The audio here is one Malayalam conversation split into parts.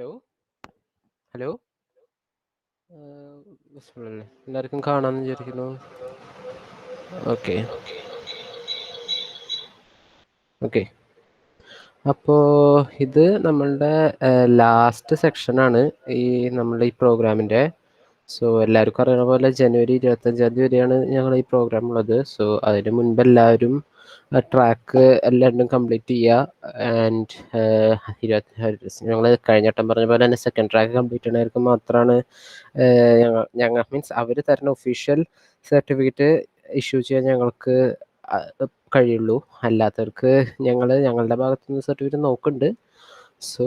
Hello hello വിസ്മയല്ലേ? എല്ലാവർക്കും കാണാമെന്ന് വിചാരിക്കുന്നു. ഓക്കെ ഓക്കെ അപ്പോൾ ഇത് നമ്മളുടെ ലാസ്റ്റ് സെക്ഷനാണ് ഈ നമ്മളുടെ ഈ പ്രോഗ്രാമിൻ്റെ. സോ എല്ലാവർക്കും അറിയുന്ന പോലെ ജനുവരി 25 വരെയാണ് ഞങ്ങൾ ഈ പ്രോഗ്രാം ഉള്ളത്. സോ അതിന് മുൻപ് എല്ലാവരും ട്രാക്ക് എല്ലാവരും കംപ്ലീറ്റ് ചെയ്യുക. ആൻഡ് ഞങ്ങൾ കഴിഞ്ഞ വട്ടം പറഞ്ഞ പോലെ തന്നെ സെക്കൻഡ് ട്രാക്ക് കംപ്ലീറ്റ് ചെയ്യുന്നവർക്ക് മാത്രമാണ് ഞങ്ങൾ മീൻസ് അവർ തരുന്ന ഒഫീഷ്യൽ സർട്ടിഫിക്കറ്റ് ഇഷ്യൂ ചെയ്യാൻ ഞങ്ങൾക്ക് കഴിയുള്ളൂ. അല്ലാത്തവർക്ക് ഞങ്ങളുടെ ഭാഗത്തുനിന്ന് സർട്ടിഫിക്കറ്റ് നോക്കുന്നുണ്ട്. സോ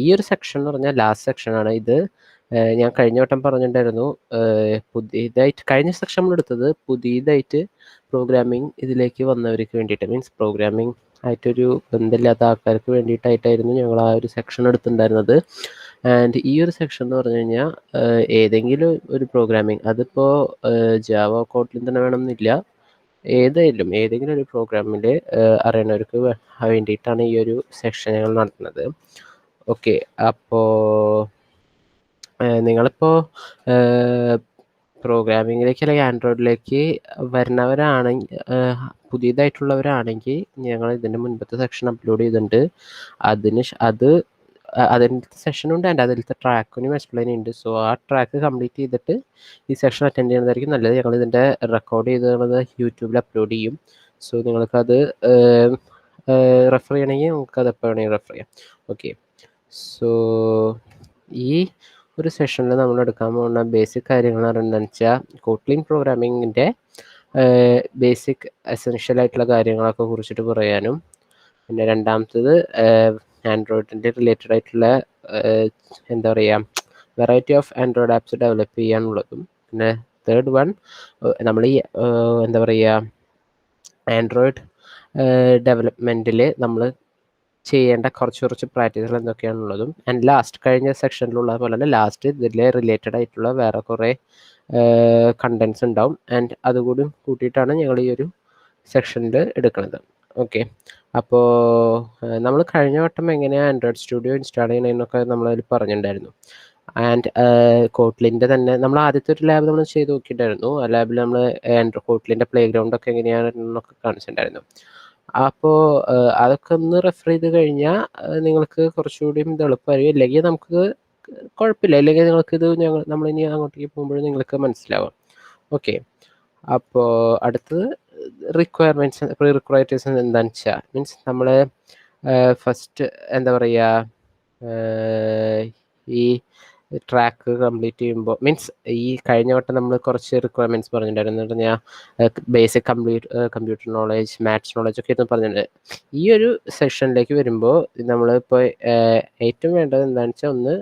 ഈ ഒരു സെക്ഷൻ എന്ന് പറഞ്ഞാൽ ലാസ്റ്റ് സെക്ഷനാണ് ഇത്. ഞാൻ കഴിഞ്ഞ വട്ടം പറഞ്ഞിട്ടുണ്ടായിരുന്നു, പുതിയതായിട്ട് കഴിഞ്ഞ സെക്ഷൻ നമ്മൾ എടുത്തത് പുതിയതായിട്ട് പ്രോഗ്രാമിംഗ് ഇതിലേക്ക് വന്നവർക്ക് വേണ്ടിയിട്ട്, മീൻസ് പ്രോഗ്രാമിംഗ് ആയിട്ടൊരു ബന്ധമില്ലാത്ത ആൾക്കാർക്ക് വേണ്ടിയിട്ടായിട്ടായിരുന്നു ഞങ്ങൾ ആ ഒരു സെക്ഷൻ എടുത്തിട്ടുണ്ടായിരുന്നത്. ആൻഡ് ഈ ഒരു സെക്ഷൻ എന്ന് പറഞ്ഞു കഴിഞ്ഞാൽ ഏതെങ്കിലും ഒരു പ്രോഗ്രാമിംഗ്, അതിപ്പോൾ ജാവ കോട്ട്ലിൻ തന്നെ വേണമെന്നില്ല, ഏതെങ്കിലും ഒരു പ്രോഗ്രാമിൽ അറിയുന്നവർക്ക് വേണ്ടിയിട്ടാണ് ഈ ഒരു സെക്ഷൻ ഞങ്ങൾ നടത്തുന്നത്. ഓക്കെ, അപ്പോൾ നിങ്ങളിപ്പോൾ പ്രോഗ്രാമിങ്ങിലേക്ക് അല്ലെങ്കിൽ ആൻഡ്രോയിഡിലേക്ക് വരുന്നവരാണെങ്കിൽ, പുതിയതായിട്ടുള്ളവരാണെങ്കിൽ ഞങ്ങൾ ഇതിൻ്റെ മുൻപത്തെ സെക്ഷൻ അപ്ലോഡ് ചെയ്തിട്ടുണ്ട്. അതിൻ്റെ സെഷനുണ്ട് ആൻഡ് അതിലത്തെ ട്രാക്കിനും എക്സ്പ്ലെയിൻ ഉണ്ട്. സോ ആ ട്രാക്ക് കംപ്ലീറ്റ് ചെയ്തിട്ട് ഈ സെഷൻ അറ്റൻഡ് ചെയ്യുന്നതായിരിക്കും നല്ലത്. ഞങ്ങൾ ഇതിൻ്റെ റെക്കോർഡ് ചെയ്തത് യൂട്യൂബിൽ അപ്ലോഡ് ചെയ്യും. സോ നിങ്ങൾക്കത് റെഫർ ചെയ്യണമെങ്കിൽ നമുക്കത് എപ്പോൾ വേണമെങ്കിൽ റെഫർ ചെയ്യാം. ഓക്കെ, സോ ഈ ഒരു സെഷനിൽ നമ്മൾ എടുക്കാൻ പോകുന്ന ബേസിക് കാര്യങ്ങൾ എന്താണെന്ന് വെച്ചാൽ കോട്ട്ലിൻ പ്രോഗ്രാമിങ്ങിൻ്റെ ബേസിക് എസെൻഷ്യൽ ആയിട്ടുള്ള കാര്യങ്ങളൊക്കെ കുറിച്ചിട്ട് പറയാനും, പിന്നെ രണ്ടാമത്തത് ആൻഡ്രോയിഡിൻ്റെ റിലേറ്റഡ് ആയിട്ടുള്ള എന്താ പറയുക variety of Android apps develop ചെയ്യാനുള്ളതും, പിന്നെ തേർഡ് വൺ നമ്മൾ ഈ എന്താ പറയുക ആൻഡ്രോയിഡ് ഡെവലപ്മെൻറ്റിൽ നമ്മൾ ചെയ്യേണ്ട കുറച്ച് പ്രാക്ടീസുകൾ എന്തൊക്കെയാണുള്ളതും, ആൻഡ് ലാസ്റ്റ് കഴിഞ്ഞ സെക്ഷനിലുള്ള പോലെ തന്നെ ലാസ്റ്റ് ഇതിൽ റിലേറ്റഡ് ആയിട്ടുള്ള വേറെ കുറേ കണ്ടൻസ് ഉണ്ടാവും. ആൻഡ് അതുകൂടി കൂട്ടിയിട്ടാണ് ഞങ്ങൾ ഈ ഒരു സെക്ഷനിൽ എടുക്കുന്നത്. ഓക്കെ, അപ്പോൾ നമ്മൾ കഴിഞ്ഞ വട്ടം എങ്ങനെയാണ് ആൻഡ്രോയിഡ് സ്റ്റുഡിയോ ഇൻസ്റ്റാൾ ചെയ്യണമെന്നൊക്കെ നമ്മളതിൽ പറഞ്ഞിട്ടുണ്ടായിരുന്നു. ആൻഡ് കോട്ട്ലിൻ്റെ തന്നെ നമ്മൾ ആദ്യത്തെ ഒരു ലാബ് നമ്മൾ ചെയ്ത് നോക്കിയിട്ടുണ്ടായിരുന്നു. ആ ലാബിൽ നമ്മൾ കോട്ട്ലിൻ്റെ പ്ലേ ഗ്രൗണ്ടൊക്കെ എങ്ങനെയാണെന്നൊക്കെ കാണിച്ചിട്ടുണ്ടായിരുന്നു. അപ്പോൾ അതൊക്കെ ഒന്ന് റെഫർ ചെയ്ത് കഴിഞ്ഞാൽ നിങ്ങൾക്ക് കുറച്ചുകൂടി ഇത് എളുപ്പമായിരിക്കും. ഇല്ലെങ്കിൽ നമുക്ക് കുഴപ്പമില്ല, ഇല്ലെങ്കിൽ നിങ്ങൾക്കിത് നമ്മളിനി അങ്ങോട്ടേക്ക് പോകുമ്പോഴും നിങ്ങൾക്ക് മനസ്സിലാവും. ഓക്കെ, അപ്പോൾ അടുത്തത് പ്രീ റിക്വയർമെൻറ്റ്സ് എന്താണെന്ന് വെച്ചാൽ, മീൻസ് നമ്മൾ ഫസ്റ്റ് എന്താ പറയുക ഈ ട്രാക്ക് കംപ്ലീറ്റ് ചെയ്യുമ്പോൾ, മീൻസ് ഈ കഴിഞ്ഞ വട്ടം നമ്മൾ കുറച്ച് റിക്വയർമെൻറ്റ്സ് പറഞ്ഞിട്ടുണ്ടായിരുന്നു. എന്ന് പറഞ്ഞാൽ basic computer knowledge, maths knowledge ഒക്കെ എന്ന് പറഞ്ഞിട്ടുണ്ട്. ഈ ഒരു സെഷനിലേക്ക് വരുമ്പോൾ നമ്മളിപ്പോൾ ഏറ്റവും വേണ്ടത് എന്താണെന്ന് വെച്ചാൽ, ഒന്ന്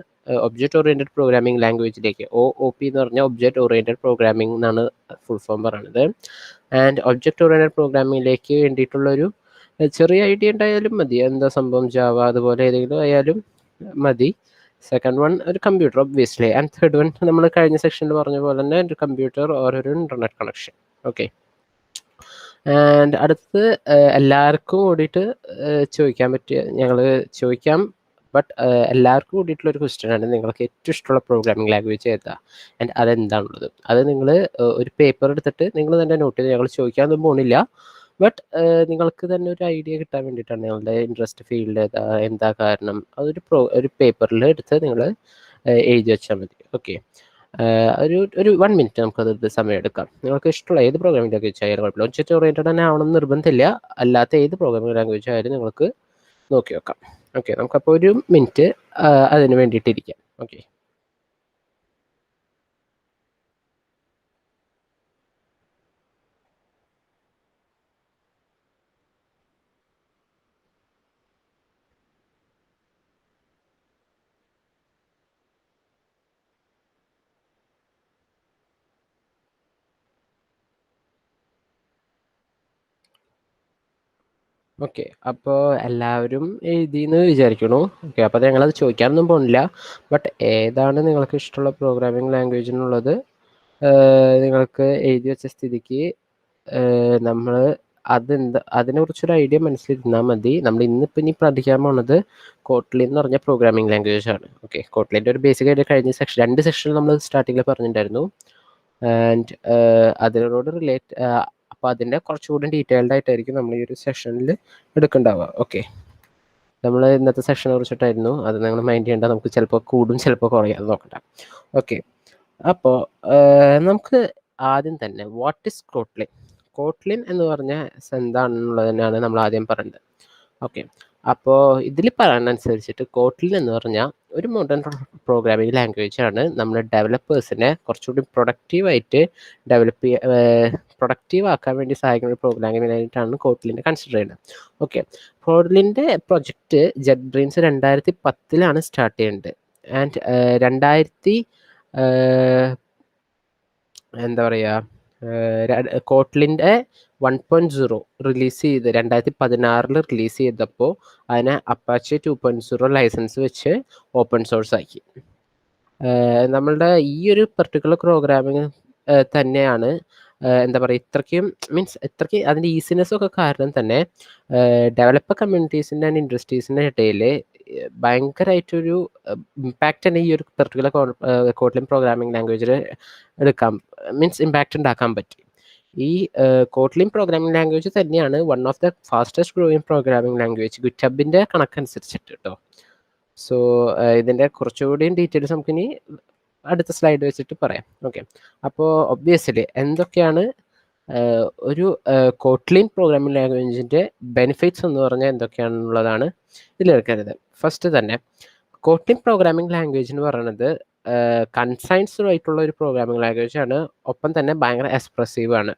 ഒബ്ജക്റ്റ് ഓറിയൻറ്റഡ് പ്രോഗ്രാമിംഗ് ലാംഗ്വേജിലേക്ക്, OOP എന്ന് പറഞ്ഞാൽ ഒബ്ജക്റ്റ് ഓറിയൻറ്റഡ് പ്രോഗ്രാമിംഗ് എന്നാണ് ഫുൾ ഫോം പറയുന്നത്. ആൻഡ് ഒബ്ജക്റ്റ് ഓറിയൻറ്റഡ് പ്രോഗ്രാമിംഗിലേക്ക് വേണ്ടിയിട്ടുള്ളൊരു ചെറിയ ഐഡിയ ഉണ്ടായാലും മതി, എന്താ സംഭവം ജാവ അതുപോലെ ഏതെങ്കിലും ആയാലും മതി. സെക്കൻഡ് വൺ ഒരു computer obviously, and third one നമ്മൾ കഴിഞ്ഞ സെക്ഷനിൽ പറഞ്ഞ പോലെ തന്നെ ഒരു കമ്പ്യൂട്ടർ ഓർ ഒരു ഇൻ്റർനെറ്റ് കണക്ഷൻ. ഓക്കെ, ആൻഡ് അടുത്ത് എല്ലാവർക്കും കൂടിയിട്ട് ചോദിക്കാൻ പറ്റിയ, ഞങ്ങൾ ചോദിക്കാം, ബട്ട് എല്ലാവർക്കും കൂടിയിട്ടുള്ളൊരു ക്വസ്റ്റ്യനാണ്, നിങ്ങൾക്ക് ഏറ്റവും ഇഷ്ടമുള്ള പ്രോഗ്രാമിംഗ് ലാംഗ്വേജ് ഏതാ ആൻഡ് അതെന്താണുള്ളത്. അത് നിങ്ങൾ ഒരു പേപ്പർ എടുത്തിട്ട് നിങ്ങൾ തന്നെ നോട്ട് ചെയ്ത്, ഞങ്ങൾ ചോദിക്കാനൊന്നും പോകുന്നില്ല, ബട്ട് നിങ്ങൾക്ക് തന്നെ ഒരു ഐഡിയ കിട്ടാൻ വേണ്ടിയിട്ടാണ്. നിങ്ങളുടെ ഇൻട്രസ്റ്റ് ഫീൽഡ് ഏതാ, എന്താ കാരണം, ഒരു പേപ്പറിൽ എടുത്ത് നിങ്ങൾ എഴുതി വെച്ചാൽ മതി. ഓക്കെ, ഒരു 1 മിനിറ്റ് നമുക്കത് സമയം എടുക്കാം. നിങ്ങൾക്ക് ഇഷ്ടമുള്ള ഏത് പ്രോഗ്രാമിംഗ് ലാംഗ്വേജ് ആയാലും കുഴപ്പമില്ല. ഒബ്ജക്റ്റ് ഓറിയൻറ്റഡ് തന്നെ ആവണമെന്ന് നിർബന്ധമില്ല, അല്ലാത്ത ഏത് പ്രോഗ്രാമിംഗ് ലാംഗ്വേജ് ആയാലും നിങ്ങൾക്ക് നോക്കി വെക്കാം. ഓക്കെ, നമുക്കപ്പോൾ 1 മിനിറ്റ് അതിന് വേണ്ടിയിട്ടിരിക്കാം. ഓക്കെ, ഓക്കെ, അപ്പോൾ എല്ലാവരും എഴുതിയെന്ന് വിചാരിക്കണു. ഓക്കെ, അപ്പോൾ ഞങ്ങളത് ചോദിക്കാനൊന്നും പോകുന്നില്ല, ബട്ട് ഏതാണ് നിങ്ങൾക്ക് ഇഷ്ടമുള്ള പ്രോഗ്രാമിംഗ് ലാംഗ്വേജ് എന്നുള്ളത് നിങ്ങൾക്ക് എഴുതി വെച്ച സ്ഥിതിക്ക് നമ്മൾ അതിനെക്കുറിച്ചൊരു ഐഡിയ മനസ്സിലിരുന്നാൽ മതി. നമ്മൾ ഇന്നിപ്പോൾ ഇനി പഠിക്കാൻ പോണത് കോട്ട്ലിൻ എന്ന് പറഞ്ഞ പ്രോഗ്രാമിംഗ് ലാംഗ്വേജ് ആണ്. ഓക്കെ, കോട്ട്ലിൻ്റെ ഒരു ബേസിക് ആയിട്ട് കഴിഞ്ഞ രണ്ട് സെക്ഷനിൽ നമ്മൾ സ്റ്റാർട്ടിങ്ങിൽ പറഞ്ഞിട്ടുണ്ടായിരുന്നു. ആൻഡ് അതിനോട് റിലേറ്റ് അപ്പോൾ അതിൻ്റെ കുറച്ചുകൂടി ഡീറ്റെയിൽഡ് ആയിട്ടായിരിക്കും നമ്മൾ ഈ ഒരു സെഷനിൽ എടുക്കുന്നുണ്ടാവുക. ഓക്കെ, നമ്മൾ ഇന്നത്തെ സെഷനെ കുറിച്ചിട്ടായിരുന്നു. അത് നിങ്ങൾ മൈൻഡ് ചെയ്യേണ്ട. നമുക്ക് ചിലപ്പോൾ കൂടും ചിലപ്പോൾ കുറയാതെ നോക്കണ്ട. ഓക്കെ, അപ്പോൾ നമുക്ക് ആദ്യം തന്നെ വാട്ട് ഈസ് കോട്ട്ലിൻ? കോട്ട്ലിൻ എന്ന് പറഞ്ഞാൽ എന്താണെന്നുള്ളത് തന്നെയാണ് നമ്മൾ ആദ്യം പറയേണ്ടത്. ഓക്കെ, അപ്പോൾ ഇതിൽ പറയുന്നതനുസരിച്ചിട്ട് കോട്ട്ലിൻ എന്ന് പറഞ്ഞാൽ ഒരു മോഡേൺ പ്രോഗ്രാമിംഗ് ലാംഗ്വേജ് ആണ്. നമ്മൾ ഡെവലപ്പേഴ്സിനെ കുറച്ചുകൂടി പ്രൊഡക്റ്റീവായിട്ട് പ്രൊഡക്റ്റീവ് ആക്കാൻ വേണ്ടി സഹായിക്കുന്ന ഒരു പ്രോഗ്രാമിംഗ് ആയിട്ടാണ് കോട്ട്ലിനെ കൺസിഡർ ചെയ്യുന്നത്. ഓക്കെ, കോട്ട്ലിൻ്റെ പ്രൊജക്റ്റ് ജെറ്റ് ബ്രെയിൻസ് 2010 സ്റ്റാർട്ട് ചെയ്യുന്നത്. ആൻഡ് 2000 എന്താ പറയുക, കോട്ട്ലിൻ്റെ 1.0 റിലീസ് ചെയ്ത് 2016 റിലീസ് ചെയ്തപ്പോൾ അതിനെ അപ്പാച്ചെ 2.0 ലൈസൻസ് വെച്ച് ഓപ്പൺ സോഴ്സ് ആക്കി. നമ്മളുടെ ഈ ഒരു പെർട്ടിക്കുലർ പ്രോഗ്രാമിങ് തന്നെയാണ് എന്താ പറയുക, ഇത്രയ്ക്ക് അതിൻ്റെ ഈസിനെസ്സൊക്കെ കാരണം തന്നെ ഡെവലപ്പർ കമ്മ്യൂണിറ്റീസിൻ്റെ ആൻഡ് ഇൻഡസ്ട്രീസിൻ്റെ ഇടയിൽ ഭയങ്കരമായിട്ടൊരു ഇമ്പാക്റ്റ് തന്നെ ഈ ഒരു പെർട്ടിക്കുലർ കോട്ട്ലിൻ പ്രോഗ്രാമിംഗ് ലാംഗ്വേജിൽ ഇമ്പാക്റ്റ് ഉണ്ടാക്കാൻ പറ്റി. ഈ കോട്ട്ലിൻ പ്രോഗ്രാമിംഗ് ലാംഗ്വേജ് തന്നെയാണ് one of the fastest growing programming language ഗിറ്റ്ഹബിൻ്റെ കണക്കനുസരിച്ചിട്ട് കേട്ടോ. സോ ഇതിൻ്റെ കുറച്ചുകൂടി ഡീറ്റെയിൽസ് നമുക്കിനി അടുത്ത സ്ലൈഡ് വെച്ചിട്ട് പറയാം. ഓക്കെ, അപ്പോൾ ഒബ്വിയസ്ലി എന്തൊക്കെയാണ് ഒരു കോട്ട്ലിൻ പ്രോഗ്രാമിംഗ് ലാംഗ്വേജിൻ്റെ ബെനിഫിറ്റ്സ് എന്ന് പറഞ്ഞാൽ എന്തൊക്കെയാണെന്നുള്ളതാണ് ഇതിലെടുക്കരുത്. ഫസ്റ്റ് തന്നെ കോട്ട്ലിൻ പ്രോഗ്രാമിംഗ് ലാംഗ്വേജ് എന്ന് പറയുന്നത് കൺസൈൻസ്ഡ് ആയിട്ടുള്ള ഒരു പ്രോഗ്രാമിംഗ് ലാംഗ്വേജ് ആണ്. ഒപ്പം തന്നെ ഭയങ്കര എക്സ്പ്രസീവ് ആണ്.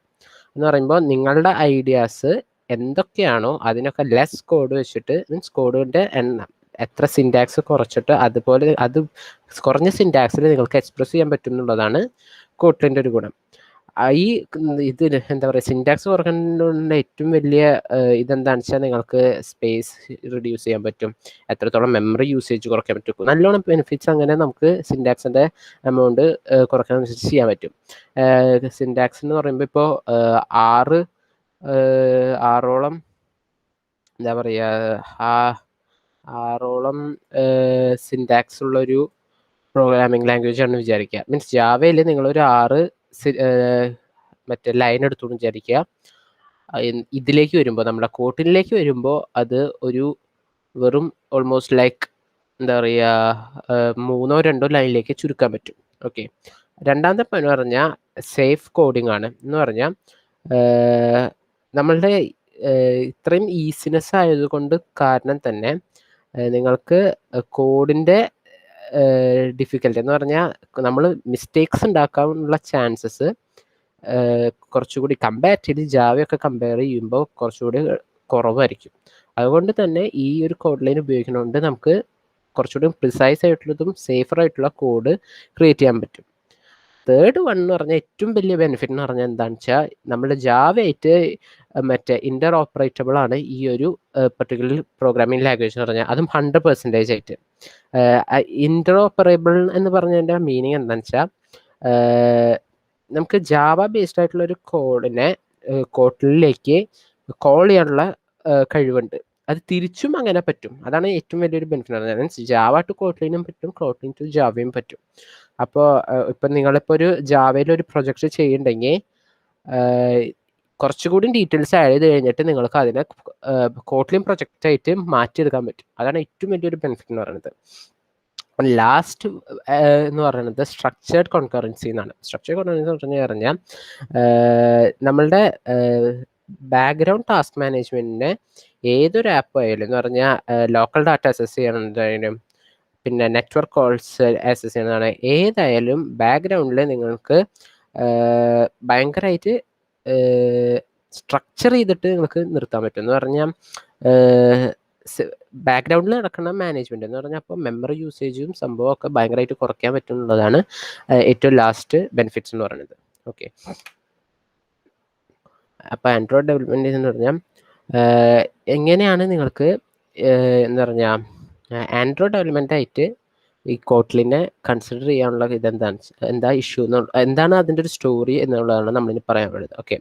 എന്ന് പറയുമ്പോൾ നിങ്ങളുടെ ഐഡിയാസ് എന്തൊക്കെയാണോ അതിനൊക്കെ ലെസ് കോഡ് വെച്ചിട്ട്, കോഡിൻ്റെ എണ്ണം എത്ര സിൻറ്റാക്സ് കുറച്ചിട്ട് അതുപോലെ അത് കുറഞ്ഞ സിൻറ്റാക്സിൽ നിങ്ങൾക്ക് എക്സ്പ്രസ് ചെയ്യാൻ പറ്റും എന്നുള്ളതാണ് കോട്ട്ലിൻ്റെ ഒരു ഗുണം. ഈ ഇതിൽ എന്താ പറയുക, സിൻറ്റാക്സ് കുറയ്ക്കുന്നതിൻ്റെ ഏറ്റവും വലിയ ഇതെന്താണെന്ന് വെച്ചാൽ നിങ്ങൾക്ക് സ്പേസ് റിഡ്യൂസ് ചെയ്യാൻ പറ്റും, എത്രത്തോളം മെമ്മറി യൂസേജ് കുറയ്ക്കാൻ പറ്റും. നല്ലോണം ബെനിഫിറ്റ്സ് അങ്ങനെ നമുക്ക് സിൻറ്റാക്സിൻ്റെ എമൗണ്ട് കുറയ്ക്കാൻ ചെയ്യാൻ പറ്റും. സിൻറ്റാക്സ് എന്ന് പറയുമ്പോൾ ഇപ്പോൾ ആറോളം എന്താ പറയുക, ആറോളം സിൻറ്റാക്സ് ഉള്ളൊരു പ്രോഗ്രാമിംഗ് ലാംഗ്വേജ് ആണെന്ന് വിചാരിക്കുക. മീൻസ് ജാവയിൽ നിങ്ങളൊരു 6 മറ്റേ ലൈൻ എടുത്തോണ്ട് വിചാരിക്കുക. ഇതിലേക്ക് വരുമ്പോൾ നമ്മുടെ കോട്ട്ലിനിലേക്ക് വരുമ്പോൾ അത് ഒരു വെറും ഓൾമോസ്റ്റ് ലൈക്ക് എന്താ പറയുക 3-2 ലൈനിലേക്ക് ചുരുക്കാൻ പറ്റും. ഓക്കെ, രണ്ടാമത്തെ പോയിന്റ് പറഞ്ഞാൽ സേഫ് കോഡിംഗ് ആണ്. എന്ന് പറഞ്ഞാൽ നമ്മളുടെ ഇത്രയും ഈസിനെസ് ആയതുകൊണ്ട് കാരണം തന്നെ നിങ്ങൾക്ക് കോഡിൻ്റെ ഡിഫിക്കൽട്ടി എന്ന് പറഞ്ഞാൽ നമ്മൾ മിസ്റ്റേക്സ് ഉണ്ടാക്കാനുള്ള ചാൻസസ് കുറച്ചുകൂടി കമ്പാരിറ്റീവ്ലി ജാവയൊക്കെ കമ്പയർ ചെയ്യുമ്പോൾ കുറച്ചുകൂടി കുറവായിരിക്കും. അതുകൊണ്ട് തന്നെ ഈ ഒരു കോഡ് ലൈൻ ഉപയോഗിക്കുന്നതുകൊണ്ട് നമുക്ക് കുറച്ചുകൂടി പ്രിസൈസ് ആയിട്ടുള്ളതും സേഫർ ആയിട്ടുള്ള കോഡ് ക്രിയേറ്റ് ചെയ്യാൻ പറ്റും. തേർഡ് വൺ എന്ന് പറഞ്ഞാൽ ഏറ്റവും വലിയ ബെനിഫിറ്റ് എന്ന് പറഞ്ഞാൽ എന്താണെന്ന് വെച്ചാൽ നമ്മുടെ ജാവയായിട്ട് മറ്റേ ഇൻ്റർ ഓപ്പറേറ്റബിൾ ആണ് ഈ ഒരു പെർട്ടിക്കുലർ പ്രോഗ്രാമിംഗ് ലാംഗ്വേജ് എന്ന് പറഞ്ഞാൽ, അതും 100% ആയിട്ട്. ഇൻ്റർ ഓപ്പറേബിൾ എന്ന് പറഞ്ഞതിൻ്റെ മീനിങ് എന്താണെന്ന് വെച്ചാൽ നമുക്ക് ജാവ ബേസ്ഡ് ആയിട്ടുള്ള ഒരു കോഡിനെ കോട്ട്ലിനിലേക്ക് കോൾ ചെയ്യാനുള്ള കഴിവുണ്ട്. അത് തിരിച്ചും അങ്ങനെ പറ്റും. അതാണ് ഏറ്റവും വലിയൊരു ബെനിഫിറ്റ്. മീൻസ് ജാവ ടു കോട്ട്ലിനും പറ്റും, കോട്ട്ലിൻ ടു ജാവയും പറ്റും. അപ്പോൾ ഇപ്പം നിങ്ങളിപ്പോൾ ഒരു ജാവയിൽ ഒരു പ്രൊജക്റ്റ് ചെയ്യുന്നുണ്ടെങ്കിൽ കുറച്ചുകൂടി ഡീറ്റെയിൽസ് ആഡ് ചെയ്ത് കഴിഞ്ഞിട്ട് നിങ്ങൾക്ക് അതിനെ കോട്ട്ലിൻ പ്രൊജക്റ്റായിട്ട് മാറ്റിയെടുക്കാൻ പറ്റും. അതാണ് ഏറ്റവും വലിയൊരു ബെനിഫിറ്റ് എന്ന് പറയുന്നത്. ലാസ്റ്റ് എന്ന് പറയുന്നത് സ്ട്രക്ചേർഡ് കോൺകറൻസി എന്നാണ്. സ്ട്രക്ചേർഡ് കോൺകറൻസി എന്ന് പറഞ്ഞാൽ നമ്മളുടെ ബാക്ക്ഗ്രൗണ്ട് ടാസ്ക് മാനേജ്മെൻറ്റിൻ്റെ ഏതൊരു ആപ്പ് ആയാലും എന്ന് പറഞ്ഞാൽ ലോക്കൽ ഡാറ്റ അക്സസ് ചെയ്യണമെന്നതായാലും പിന്നെ നെറ്റ്വർക്ക് കോൾസ് ആക്സസ് ചെയ്യുന്നതാണ്, ഏതായാലും ബാക്ക്ഗ്രൗണ്ടിൽ നിങ്ങൾക്ക് ഭയങ്കരമായിട്ട് സ്ട്രക്ചർ ചെയ്തിട്ട് നിങ്ങൾക്ക് നിർത്താൻ പറ്റും. എന്ന് പറഞ്ഞാൽ ബാക്ക്ഗ്രൗണ്ടിൽ നടക്കുന്ന മാനേജ്മെൻറ്റ് എന്ന് പറഞ്ഞാൽ അപ്പോൾ മെമ്മറി യൂസേജും സംഭവമൊക്കെ ഭയങ്കരമായിട്ട് കുറയ്ക്കാൻ പറ്റും എന്നുള്ളതാണ് ഏറ്റവും ലാസ്റ്റ് ബെനിഫിറ്റ്സ് എന്ന് പറയുന്നത്. ഓക്കെ, അപ്പോൾ ആൻഡ്രോയിഡ് ഡെവലപ്മെൻറ്റ് എന്ന് പറഞ്ഞാൽ എങ്ങനെയാണ് നിങ്ങൾക്ക് എന്താ പറഞ്ഞാൽ ആൻഡ്രോയിഡ് ഡെവലപ്മെൻ്റ് ആയിട്ട് ഈ കോട്ട്ലിനെ കൺസിഡർ ചെയ്യാനുള്ള എന്താ ഇഷ്യൂ എന്താണ് അതിൻ്റെ ഒരു സ്റ്റോറി എന്നുള്ളതാണ് നമ്മളിനി പറയാൻ വേണ്ടത്. ഓക്കെ,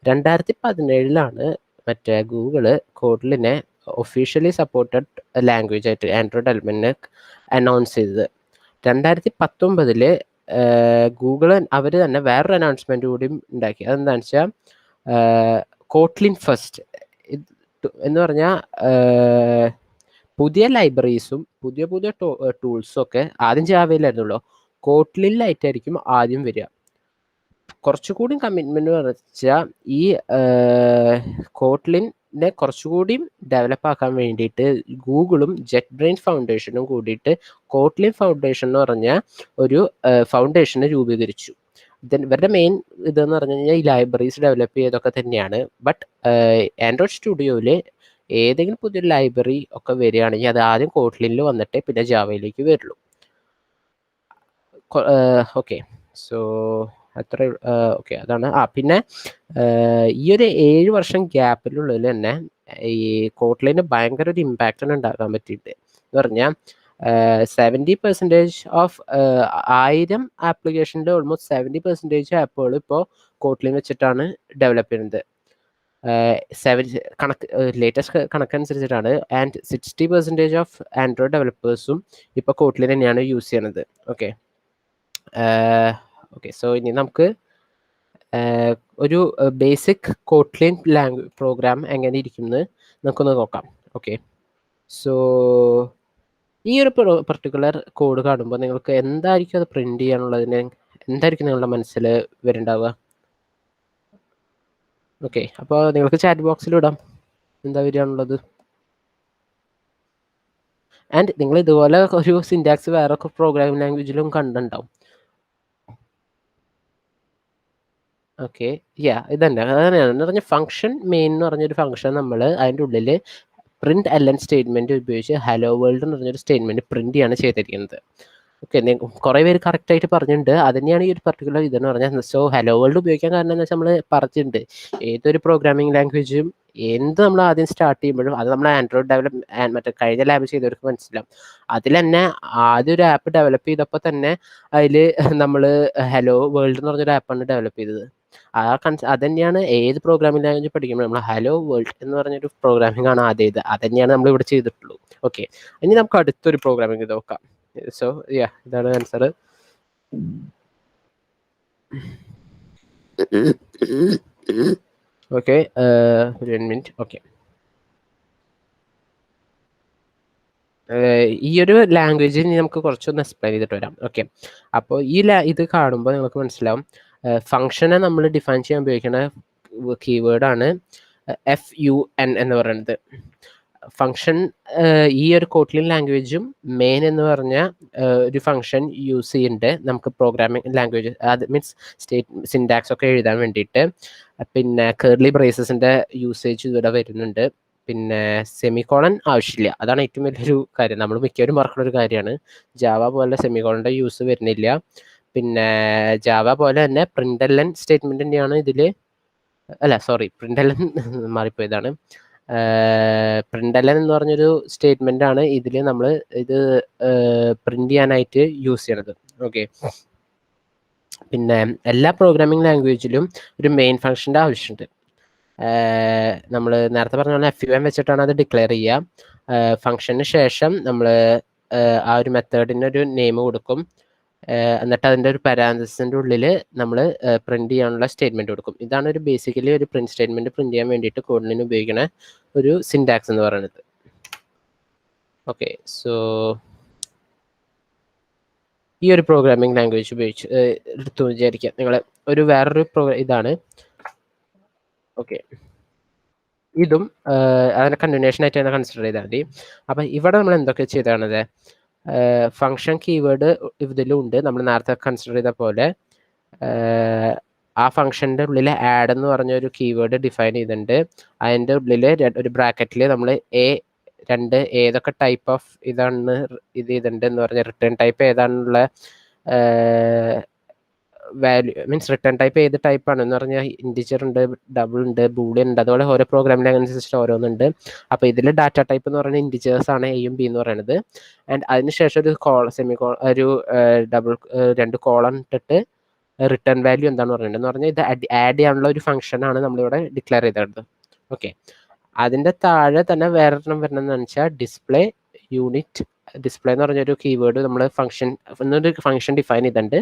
2017 മറ്റേ ഗൂഗിള് കോട്ലിനെ ഒഫീഷ്യലി സപ്പോർട്ടഡ് ലാംഗ്വേജ് ആയിട്ട് ആൻഡ്രോയിഡ് ഡെവലപ്മെന്റിന് അനൗൺസ് ചെയ്തത്. 2019 ഗൂഗിൾ അവർ തന്നെ വേറൊരു അനൗൺസ്മെന്റ് കൂടി ഉണ്ടാക്കി. അതെന്താണെന്ന് വെച്ചാൽ കോട്ലിൻ ഫസ്റ്റ് എന്ന് പറഞ്ഞാൽ പുതിയ ലൈബ്രറീസും പുതിയ പുതിയ ടൂൾസും ഒക്കെ ആദ്യം ജാവയിലായിരുന്നുള്ളൂ, കോട്ലിനിലായിട്ടായിരിക്കും ആദ്യം വരിക. കുറച്ചുകൂടി കമ്മിറ്റ്മെന്റ് വെച്ചാൽ ഈ കോട്ലിനെ കുറച്ചുകൂടി ഡെവലപ്പ് ആക്കാൻ വേണ്ടിയിട്ട് ഗൂഗിളും ജെറ്റ് ബ്രെയിൻസ് ഫൗണ്ടേഷനും കൂടിയിട്ട് കോട്ലിൻ ഫൗണ്ടേഷൻ എന്ന് പറഞ്ഞ ഒരു ഫൗണ്ടേഷനെ രൂപീകരിച്ചു. ഇവരുടെ മെയിൻ ഇതെന്ന് പറഞ്ഞു കഴിഞ്ഞാൽ ഈ ലൈബ്രറീസ് ഡെവലപ്പ് ചെയ്തൊക്കെ തന്നെയാണ്. ബട്ട് ആൻഡ്രോയിഡ് സ്റ്റുഡിയോയിൽ ഏതെങ്കിലും പുതിയൊരു ലൈബ്രറി ഒക്കെ വരികയാണെങ്കിൽ അത് ആദ്യം കോട്ലിനിൽ വന്നിട്ട് പിന്നെ ജാവയിലേക്ക് വരുള്ളൂ. ഓക്കെ, സോ അത്ര ഓക്കെ, അതാണ്. പിന്നെ ഈ ഒരു 7 വർഷം ഗ്യാപ്പിനുള്ളിൽ തന്നെ ഈ കോട്ലിന് ഭയങ്കര ഒരു ഇമ്പാക്റ്റ് ഉണ്ടാക്കാൻ പറ്റിയിട്ട് എന്ന് പറഞ്ഞാൽ 70% ഓഫ് 1000 ആപ്ലിക്കേഷനിൽ ഓൾമോസ്റ്റ് 70% ആപ്പുകൾ ഇപ്പോൾ കോട്ലിൻ വെച്ചിട്ടാണ് ഡെവലപ്പ് ചെയ്യുന്നത്. ലേറ്റസ്റ്റ് കണക്കനുസരിച്ചിട്ടാണ്. ആൻഡ് 60% ഓഫ് ആൻഡ്രോയിഡ് ഡെവലപ്പേഴ്സും ഇപ്പോൾ കോട്ലിൻ തന്നെയാണ് യൂസ് ചെയ്യണത്. ഓക്കെ, സോ ഇനി നമുക്ക് ഒരു ബേസിക് കോട്ലിൻ ലാംഗ്വേജ് പ്രോഗ്രാം എങ്ങനെ ഇരിക്കുന്നത് നമുക്കൊന്ന് നോക്കാം. ഓക്കെ, സോ ഈ ഒരു പർട്ടിക്കുലർ കോഡ് കാണുമ്പോൾ നിങ്ങൾക്ക് എന്തായിരിക്കും അത് പ്രിന്റ് ചെയ്യാനുള്ളതിന് എന്തായിരിക്കും നിങ്ങളുടെ മനസ്സിൽ വരുന്നുണ്ടാവുക? ഓക്കെ, അപ്പോൾ നിങ്ങൾക്ക് ചാറ്റ് ബോക്സിൽ ഇടാം എന്താ വരികയാണുള്ളത്. ആൻഡ് നിങ്ങൾ ഇതുപോലെ ഒരു സിൻറ്റാക്സ് വേറെ പ്രോഗ്രാമിംഗ് ലാംഗ്വേജിലും കണ്ടിട്ടുണ്ടാവും. ഓക്കെ, ഇതന്നെ അങ്ങനെയാണ് എന്ന് പറഞ്ഞാൽ ഫംഗ്ഷൻ മെയിൻ എന്ന് പറഞ്ഞൊരു ഫംഗ്ഷൻ നമ്മൾ അതിൻ്റെ ഉള്ളിൽ പ്രിന്റ് എൽഎൻ സ്റ്റേറ്റ്മെന്റ് ഉപയോഗിച്ച് ഹലോ വേൾഡ് എന്ന് പറഞ്ഞൊരു സ്റ്റേറ്റ്മെന്റ് പ്രിന്റ് ചെയ്യാണ് ചെയ്തിരിക്കുന്നത്. ഓക്കെ, കുറേ പേര് കറക്റ്റ് ആയിട്ട് പറഞ്ഞിട്ടുണ്ട്. അത് തന്നെയാണ് ഈ ഒരു പർട്ടിക്കുലർ ഇതെന്ന് പറഞ്ഞാൽ. സോ ഹലോ വേൾഡ് ഉപയോഗിക്കാൻ കാരണം എന്ന് വെച്ചാൽ നമ്മൾ പറഞ്ഞിട്ടുണ്ട്, ഏതൊരു പ്രോഗ്രാമിംഗ് ലാംഗ്വേജും എന്ത് നമ്മൾ ആദ്യം സ്റ്റാർട്ട് ചെയ്യുമ്പോഴും അത് നമ്മൾ ആൻഡ്രോയിഡ് ഡെവലപ്പ് മറ്റേ കഴിഞ്ഞ ലാബ് ചെയ്തവർക്ക് മനസ്സിലാവും. അതിൽ തന്നെ ആദ്യം ഒരു ആപ്പ് ഡെവലപ്പ് ചെയ്തപ്പോൾ തന്നെ അതിൽ നമ്മൾ ഹലോ വേൾഡ് എന്ന് പറഞ്ഞൊരു ആപ്പാണ് ഡെവലപ്പ് ചെയ്തത്. അത് തന്നെയാണ് ഏത് പ്രോഗ്രാമിംഗ് ലാംഗ്വേജ് പഠിക്കുമ്പോൾ നമ്മൾ ഹലോ വേൾഡ് എന്ന് പറഞ്ഞൊരു പ്രോഗ്രാമിംഗ് ആണ് ആദ്യം ഇത്. അത് തന്നെയാണ് നമ്മൾ ഇവിടെ ചെയ്തിട്ടുള്ളൂ. ഓക്കെ, ഇനി നമുക്ക് അടുത്തൊരു പ്രോഗ്രാമിംഗ് ഇത് നോക്കാം. സോ ഇതാണ് ആൻസർ. ഓക്കെ, ഒരു 1 മിനിറ്റ്. ഓക്കെ, ഈ ഒരു ലാംഗ്വേജിൽ നമുക്ക് കുറച്ചൊന്ന് എക്സ്പ്ലെയിൻ ചെയ്തിട്ട് വരാം. ഓക്കെ, അപ്പോൾ ഇത് കാണുമ്പോൾ നിങ്ങൾക്ക് മനസ്സിലാവും ഫംഗ്ഷനെ നമ്മൾ ഡിഫൈൻ ചെയ്യാൻ ഉപയോഗിക്കുന്ന കീവേഡാണ് FUN എന്ന് പറയുന്നത്. ഫംഗ്ഷൻ ഈ ഒരു കോട്ലിൻ ലാംഗ്വേജും മെയിൻ എന്ന് പറഞ്ഞ ഒരു ഫംഗ്ഷൻ യൂസ് ചെയ്യുന്നുണ്ട് നമുക്ക് പ്രോഗ്രാമിംഗ് ലാംഗ്വേജ്, അത് മീൻസ് സിൻടാക്സ് ഒക്കെ എഴുതാൻ വേണ്ടിയിട്ട്. പിന്നെ കേർലി ബ്രേസസിൻ്റെ യൂസേജ് ഇവിടെ വരുന്നുണ്ട്. പിന്നെ സെമിക്കോളൻ ആവശ്യമില്ല, അതാണ് ഏറ്റവും വലിയൊരു കാര്യം. നമ്മൾ മിക്കവരും മറക്കുന്ന ഒരു കാര്യമാണ്. ജാവ പോലെ സെമിക്കോളൻ്റെ യൂസ് വരുന്നില്ല. പിന്നെ ജാവ പോലെ തന്നെ പ്രിന്റ്എൽഎൻ സ്റ്റേറ്റ്മെന്റ് തന്നെയാണ് ഇതിൽ, അല്ല സോറി പ്രിന്റ്എൽഎൻ മാറിപ്പോയതാണ്. പ്രിന്റ്എൽഎൻ എന്ന് പറഞ്ഞൊരു സ്റ്റേറ്റ്മെന്റ് ആണ് ഇതിൽ നമ്മൾ ഇത് പ്രിന്റ് ചെയ്യാനായിട്ട് യൂസ് ചെയ്യണത്. ഓക്കെ, പിന്നെ എല്ലാ പ്രോഗ്രാമിംഗ് ലാംഗ്വേജിലും ഒരു മെയിൻ ഫംഗ്ഷൻ്റെ ആവശ്യമുണ്ട്. നമ്മൾ നേരത്തെ പറഞ്ഞ പോലെ FUN വെച്ചിട്ടാണ് അത് ഡിക്ലെയർ ചെയ്യുക. ഫംഗ്ഷന് ശേഷം നമ്മൾ ആ ഒരു മെത്തേഡിന് ഒരു നെയിം കൊടുക്കും. എന്നിട്ട് അതിൻ്റെ ഒരു പാരാന്തസിൻ്റെ ഉള്ളിൽ നമ്മൾ പ്രിന്റ് ചെയ്യാനുള്ള സ്റ്റേറ്റ്മെന്റ് കൊടുക്കും. ഇതാണ് ഒരു ബേസിക്കലി ഒരു പ്രിന്റ് സ്റ്റേറ്റ്മെന്റ് പ്രിന്റ് ചെയ്യാൻ വേണ്ടിയിട്ട് കോഡിന് ഉപയോഗിക്കുന്ന ഒരു സിൻടാക്സ് എന്ന് പറയുന്നത്. ഓക്കെ, സോ ഈ ഒരു പ്രോഗ്രാമിംഗ് ലാംഗ്വേജ് ഉപയോഗിച്ച് എടുത്തു വിചാരിക്കാം നിങ്ങൾ ഒരു വേറൊരു ഇതാണ്. ഓക്കെ, ഇതും അതിനെ കണ്ടിന്യൂഷൻ ആയിട്ട് തന്നെ കൺസിഡർ ചെയ്താൽ മതി. അപ്പം ഇവിടെ നമ്മൾ എന്തൊക്കെ ചെയ്താണത്, ഫംഗ്ഷൻ കീവേഡ് ഇതിലും ഉണ്ട്. നമ്മൾ നേരത്തെ കൺസിഡർ ചെയ്ത പോലെ ആ ഫംഗ്ഷൻ്റെ ഉള്ളിൽ ആഡ് എന്ന് പറഞ്ഞ ഒരു കീവേഡ് ഡിഫൈൻ ചെയ്തിട്ടുണ്ട്. അതിൻ്റെ ഉള്ളിൽ ഒരു ബ്രാക്കറ്റിൽ നമ്മൾ രണ്ട് ഏതൊക്കെ ടൈപ്പ് ഓഫ് ഇതാണ് ഇത് ചെയ്തിട്ടുണ്ട് എന്ന് പറഞ്ഞാൽ റിട്ടേൺ ടൈപ്പ് ഏതാണുള്ള വാല്യൂ മീൻസ് റിട്ടേൺ ടൈപ്പ് ഏത് ടൈപ്പാണ് എന്ന് പറഞ്ഞാൽ ഇൻറ്റിജർ ഉണ്ട്, ഡബിൾ ഉണ്ട്, ബൂളിയൻ ഉണ്ട്. അതുപോലെ ഓരോ പ്രോഗ്രാമിംഗ് അനുസരിച്ച് ഓരോന്നുണ്ട്. അപ്പോൾ ഇതിൽ ഡാറ്റ ടൈപ്പ് എന്ന് പറയുന്നത് ഇൻറ്റിജേഴ്സ് ആണ്, എയും ബി എന്ന് പറയുന്നത്. ആൻഡ് അതിനുശേഷം ഒരു ഒരു രണ്ട് കോളൻ ഇട്ടിട്ട് റിട്ടേൺ വാല്യൂ എന്താണെന്ന് പറയുന്നത് എന്ന് പറഞ്ഞാൽ ഇത് ആഡ് ചെയ്യാനുള്ള ഒരു ഫംഗ്ഷനാണ് നമ്മളിവിടെ ഡിക്ലെയർ ചെയ്തത്. ഓക്കെ. അതിൻ്റെ താഴെ തന്നെ വേറൊരെണ്ണം വരണമെന്ന് വെച്ചാൽ ഡിസ്പ്ലേ യൂണിറ്റ്. ഡിസ്പ്ലേ എന്ന് പറഞ്ഞൊരു കീവേഡ് നമ്മൾ ഫംഗ്ഷൻ എന്നൊരു ഫംഗ്ഷൻ ഡിഫൈൻ ചെയ്തിട്ടുണ്ട്.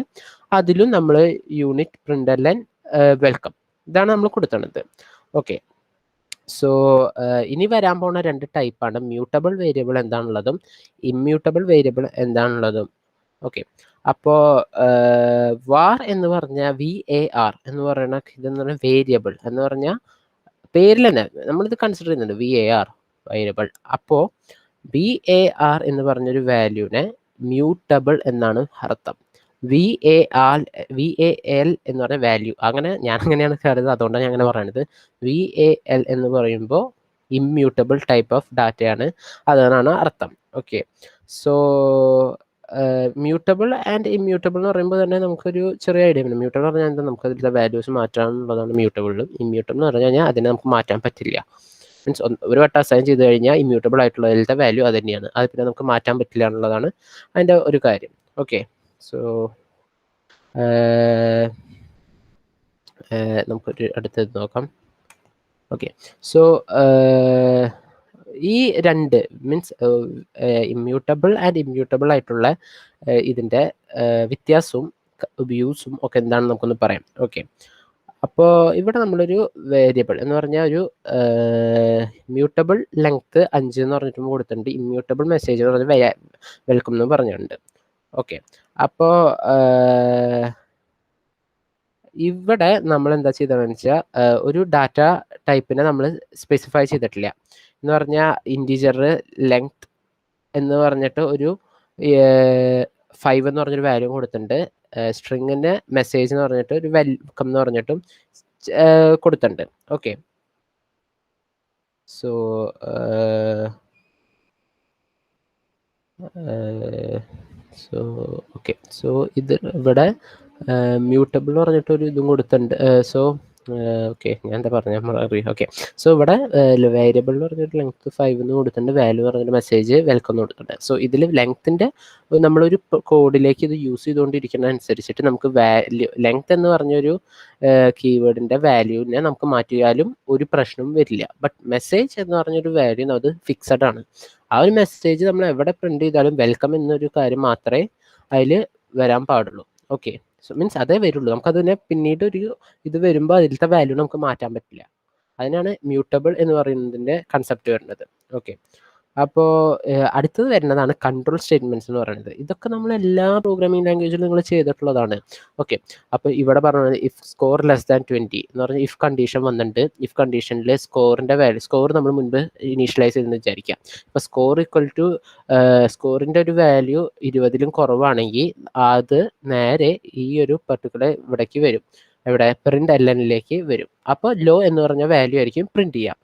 അതിലും നമ്മൾ യൂണിറ്റ് പ്രിന്റ്ലൻ വെൽക്കം ഇതാണ് നമ്മൾ കൊടുക്കുന്നത്. ഓക്കെ. സോ ഇനി വരാൻ പോണ 2 ടൈപ്പാണ് മ്യൂട്ടബിൾ വേരിയബിൾ എന്താണുള്ളതും ഇമ്മ്യൂട്ടബിൾ വേരിയബിൾ എന്താണുള്ളതും. ഓക്കെ. അപ്പോൾ വാർ എന്ന് പറഞ്ഞാൽ VAR എന്ന് പറയുന്ന ഇതെന്ന് പറഞ്ഞാൽ വേരിയബിൾ എന്ന് പറഞ്ഞാൽ പേരിൽ തന്നെ നമ്മളിത് കൺസിഡർ ചെയ്യുന്നുണ്ട് VAR വേരിയബിൾ. അപ്പോൾ VAR എന്ന് പറഞ്ഞൊരു വാല്യൂനെ മ്യൂട്ടബിൾ എന്നാണ് അർത്ഥം. VAL എന്ന് പറഞ്ഞ വാല്യൂ, അങ്ങനെ ഞാൻ അങ്ങനെയാണ് കരുതുന്നത്, അതുകൊണ്ടാണ് ഞാൻ അങ്ങനെ പറയുന്നത്. VAL എന്ന് പറയുമ്പോൾ ഇമ്മ്യൂട്ടബിൾ ടൈപ്പ് ഓഫ് ഡാറ്റയാണ്, അതാണ് അർത്ഥം. Okay. So mutable and immutable എന്ന് പറയുമ്പോൾ തന്നെ നമുക്കൊരു ചെറിയ ഐഡിയ ഉണ്ട്. മ്യൂട്ടബിൾ പറഞ്ഞാൽ എന്താ, നമുക്ക് അതിലെ വാല്യൂസ് മാറ്റാനുള്ളതാണ് മ്യൂട്ടബിളും. ഇമ്മ്യൂട്ടബിൾ എന്ന് പറഞ്ഞു കഴിഞ്ഞാൽ അതിനെ നമുക്ക് മാറ്റാൻ പറ്റില്ല. മീൻസ് ഒരു വട്ടം അസൈൻ ചെയ്ത് കഴിഞ്ഞാൽ ഇമ്മ്യൂട്ടബിൾ ആയിട്ടുള്ള അതിലത്തെ വാല്യൂ അത് തന്നെയാണ്, അത് പിന്നെ നമുക്ക് മാറ്റാൻ പറ്റില്ല എന്നുള്ളതാണ് അതിൻ്റെ ഒരു കാര്യം. ഓക്കെ. സോ നമുക്കൊരു അടുത്തത് നോക്കാം. ഓക്കെ. സോ ഈ 2 മീൻസ് ഇമ്മ്യൂട്ടബിൾ ആൻഡ് ഇമ്മ്യൂട്ടബിൾ ആയിട്ടുള്ള ഇതിൻ്റെ വ്യത്യാസവും യൂസും ഒക്കെ എന്താണെന്ന് നമുക്കൊന്ന് പറയാം. ഓക്കെ. അപ്പോൾ ഇവിടെ നമ്മളൊരു വേരിയബിൾ എന്ന് പറഞ്ഞാൽ ഒരു മ്യൂട്ടബിൾ ലെങ്ത് 5 എന്ന് പറഞ്ഞിട്ട് കൊടുത്തിട്ടുണ്ട്. ഇമ്മ്യൂട്ടബിൾ മെസ്സേജ് എന്ന് പറഞ്ഞാൽ വെൽക്കം എന്ന് പറഞ്ഞിട്ടുണ്ട്. ഓക്കെ. അപ്പോൾ ഇവിടെ നമ്മൾ എന്താ ചെയ്തതെന്ന് വെച്ചാൽ ഒരു ഡാറ്റ ടൈപ്പിനെ നമ്മൾ സ്പെസിഫൈ ചെയ്തിട്ടില്ല. എന്ന് പറഞ്ഞാൽ ഇൻറ്റീജർ ലെങ്ത് എന്ന് പറഞ്ഞിട്ട് ഒരു 5 എന്ന് പറഞ്ഞൊരു വാല്യൂ കൊടുത്തിട്ടുണ്ട്. സ്ട്രിങ്ങിന് മെസ്സേജ് എന്ന് പറഞ്ഞിട്ട് ഒരു വെൽക്കം എന്ന് പറഞ്ഞിട്ടും കൊടുത്തിട്ടുണ്ട്. ഓക്കെ. So okay. സോ ഇത് ഇവിടെ മ്യൂട്ടബിൾ എന്ന് പറഞ്ഞിട്ട് ഒരു ഇതും കൊടുത്തിട്ടുണ്ട്. സോ ഓക്കെ, ഞാൻ എന്താ പറഞ്ഞാൽ അറിയാം. ഓക്കെ. സോ ഇവിടെ വേരിയബിൾ എന്ന് പറഞ്ഞിട്ട് ലെങ്ത് 5 എന്ന് കൊടുത്തിട്ടുണ്ട്, വാല്യൂ എന്ന് പറഞ്ഞിട്ട് മെസ്സേജ് വെൽക്കം എന്ന് കൊടുത്തിട്ടുണ്ട്. സോ ഇതിൽ ലെങ്ത്തിൻ്റെ നമ്മളൊരു കോഡിലേക്ക് ഇത് യൂസ് ചെയ്തുകൊണ്ടിരിക്കുന്ന അനുസരിച്ചിട്ട് നമുക്ക് വാല്യൂ ലെങ്ത് എന്ന് പറഞ്ഞൊരു കീവേഡിൻ്റെ വാല്യൂവിനെ നമുക്ക് മാറ്റിയാലും ഒരു പ്രശ്നവും വരില്ല. ബട്ട് മെസ്സേജ് എന്ന് പറഞ്ഞൊരു വാല്യൂ അത് ഫിക്സഡ് ആണ്. ആ ഒരു മെസ്സേജ് നമ്മൾ എവിടെ പ്രിന്റ് ചെയ്താലും വെൽക്കം എന്നൊരു കാര്യം മാത്രമേ അതിൽ വരാൻ പാടുള്ളൂ. ഓക്കെ. സോ മീൻസ് അതേ വരുള്ളൂ, നമുക്കതിനെ പിന്നീട് ഒരു ഇത് വരുമ്പോൾ അതിലത്തെ വാല്യൂ നമുക്ക് മാറ്റാൻ പറ്റില്ല. അതിനാണ് മ്യൂട്ടബിൾ എന്ന് പറയുന്നതിൻ്റെ കൺസെപ്റ്റ് വരുന്നത്. ഓക്കെ. അപ്പോൾ അടുത്തത് വരുന്നതാണ് കൺട്രോൾ സ്റ്റേറ്റ്മെൻറ്റ്സ് എന്ന് പറയുന്നത്. ഇതൊക്കെ നമ്മൾ എല്ലാ പ്രോഗ്രാമിംഗ് ലാംഗ്വേജിലും നിങ്ങൾ ചെയ്തിട്ടുള്ളതാണ്. ഓക്കെ. അപ്പോൾ ഇവിടെ പറഞ്ഞത് ഇഫ് സ്കോർ ലെസ് ദാൻ 20 എന്ന് പറഞ്ഞാൽ ഇഫ് കണ്ടീഷൻ വന്നിട്ടുണ്ട്. ഇഫ് കണ്ടീഷനിൽ സ്കോറിൻ്റെ വാല്യൂ, സ്കോർ നമ്മൾ മുൻപ് ഇനീഷ്യലൈസ് ചെയ്തെന്ന് വിചാരിക്കാം. അപ്പോൾ സ്കോർ ഈക്വൽ ടു സ്കോറിൻ്റെ ഒരു വാല്യൂ 20ലും കുറവാണെങ്കിൽ അത് നേരെ ഈ ഒരു പർട്ടിക്കുലർ ഇവിടേക്ക് വരും. ഇവിടെ പ്രിന്റ് LNലേക്ക് വരും. അപ്പോൾ ലോ എന്ന് പറഞ്ഞ വാല്യൂ ആയിരിക്കും പ്രിന്റ് ചെയ്യുക.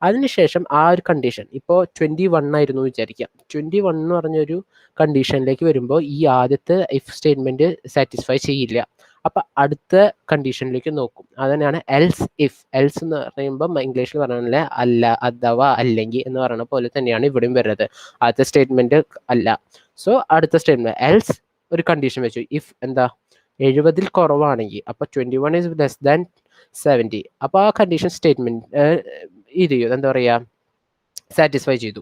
അതിനുശേഷം ആ ഒരു കണ്ടീഷൻ ഇപ്പോൾ 21 ആയിരുന്നു വിചാരിക്കാം. 21 എന്ന് പറഞ്ഞൊരു കണ്ടീഷനിലേക്ക് വരുമ്പോൾ ഈ ആദ്യത്തെ ഇഫ് സ്റ്റേറ്റ്മെൻറ്റ് സാറ്റിസ്ഫൈ ചെയ്യില്ല. അപ്പം അടുത്ത കണ്ടീഷനിലേക്ക് നോക്കും. അതന്നെയാണ് എൽസ് ഇഫ്. എൽസ് എന്ന് പറയുമ്പോൾ ഇംഗ്ലീഷിൽ പറഞ്ഞാൽ അല്ല, അഥവാ, അല്ലെങ്കിൽ എന്ന് പറയുന്ന പോലെ തന്നെയാണ് ഇവിടെയും വരുന്നത്. ആദ്യത്തെ സ്റ്റേറ്റ്മെൻറ്റ് അല്ല. സോ അടുത്ത സ്റ്റേറ്റ്മെൻറ്റ് എൽസ് ഒരു കണ്ടീഷൻ വെച്ചു. ഇഫ് എന്താ 70ൽ കുറവാണെങ്കിൽ, അപ്പോൾ 21 ഈസ് ലെസ് ദാൻ 70, അപ്പോൾ ആ കണ്ടീഷൻ സ്റ്റേറ്റ്മെൻറ്റ് ഇത് ചെയ്യും, എന്താ പറയുക, സാറ്റിസ്ഫൈ ചെയ്തു.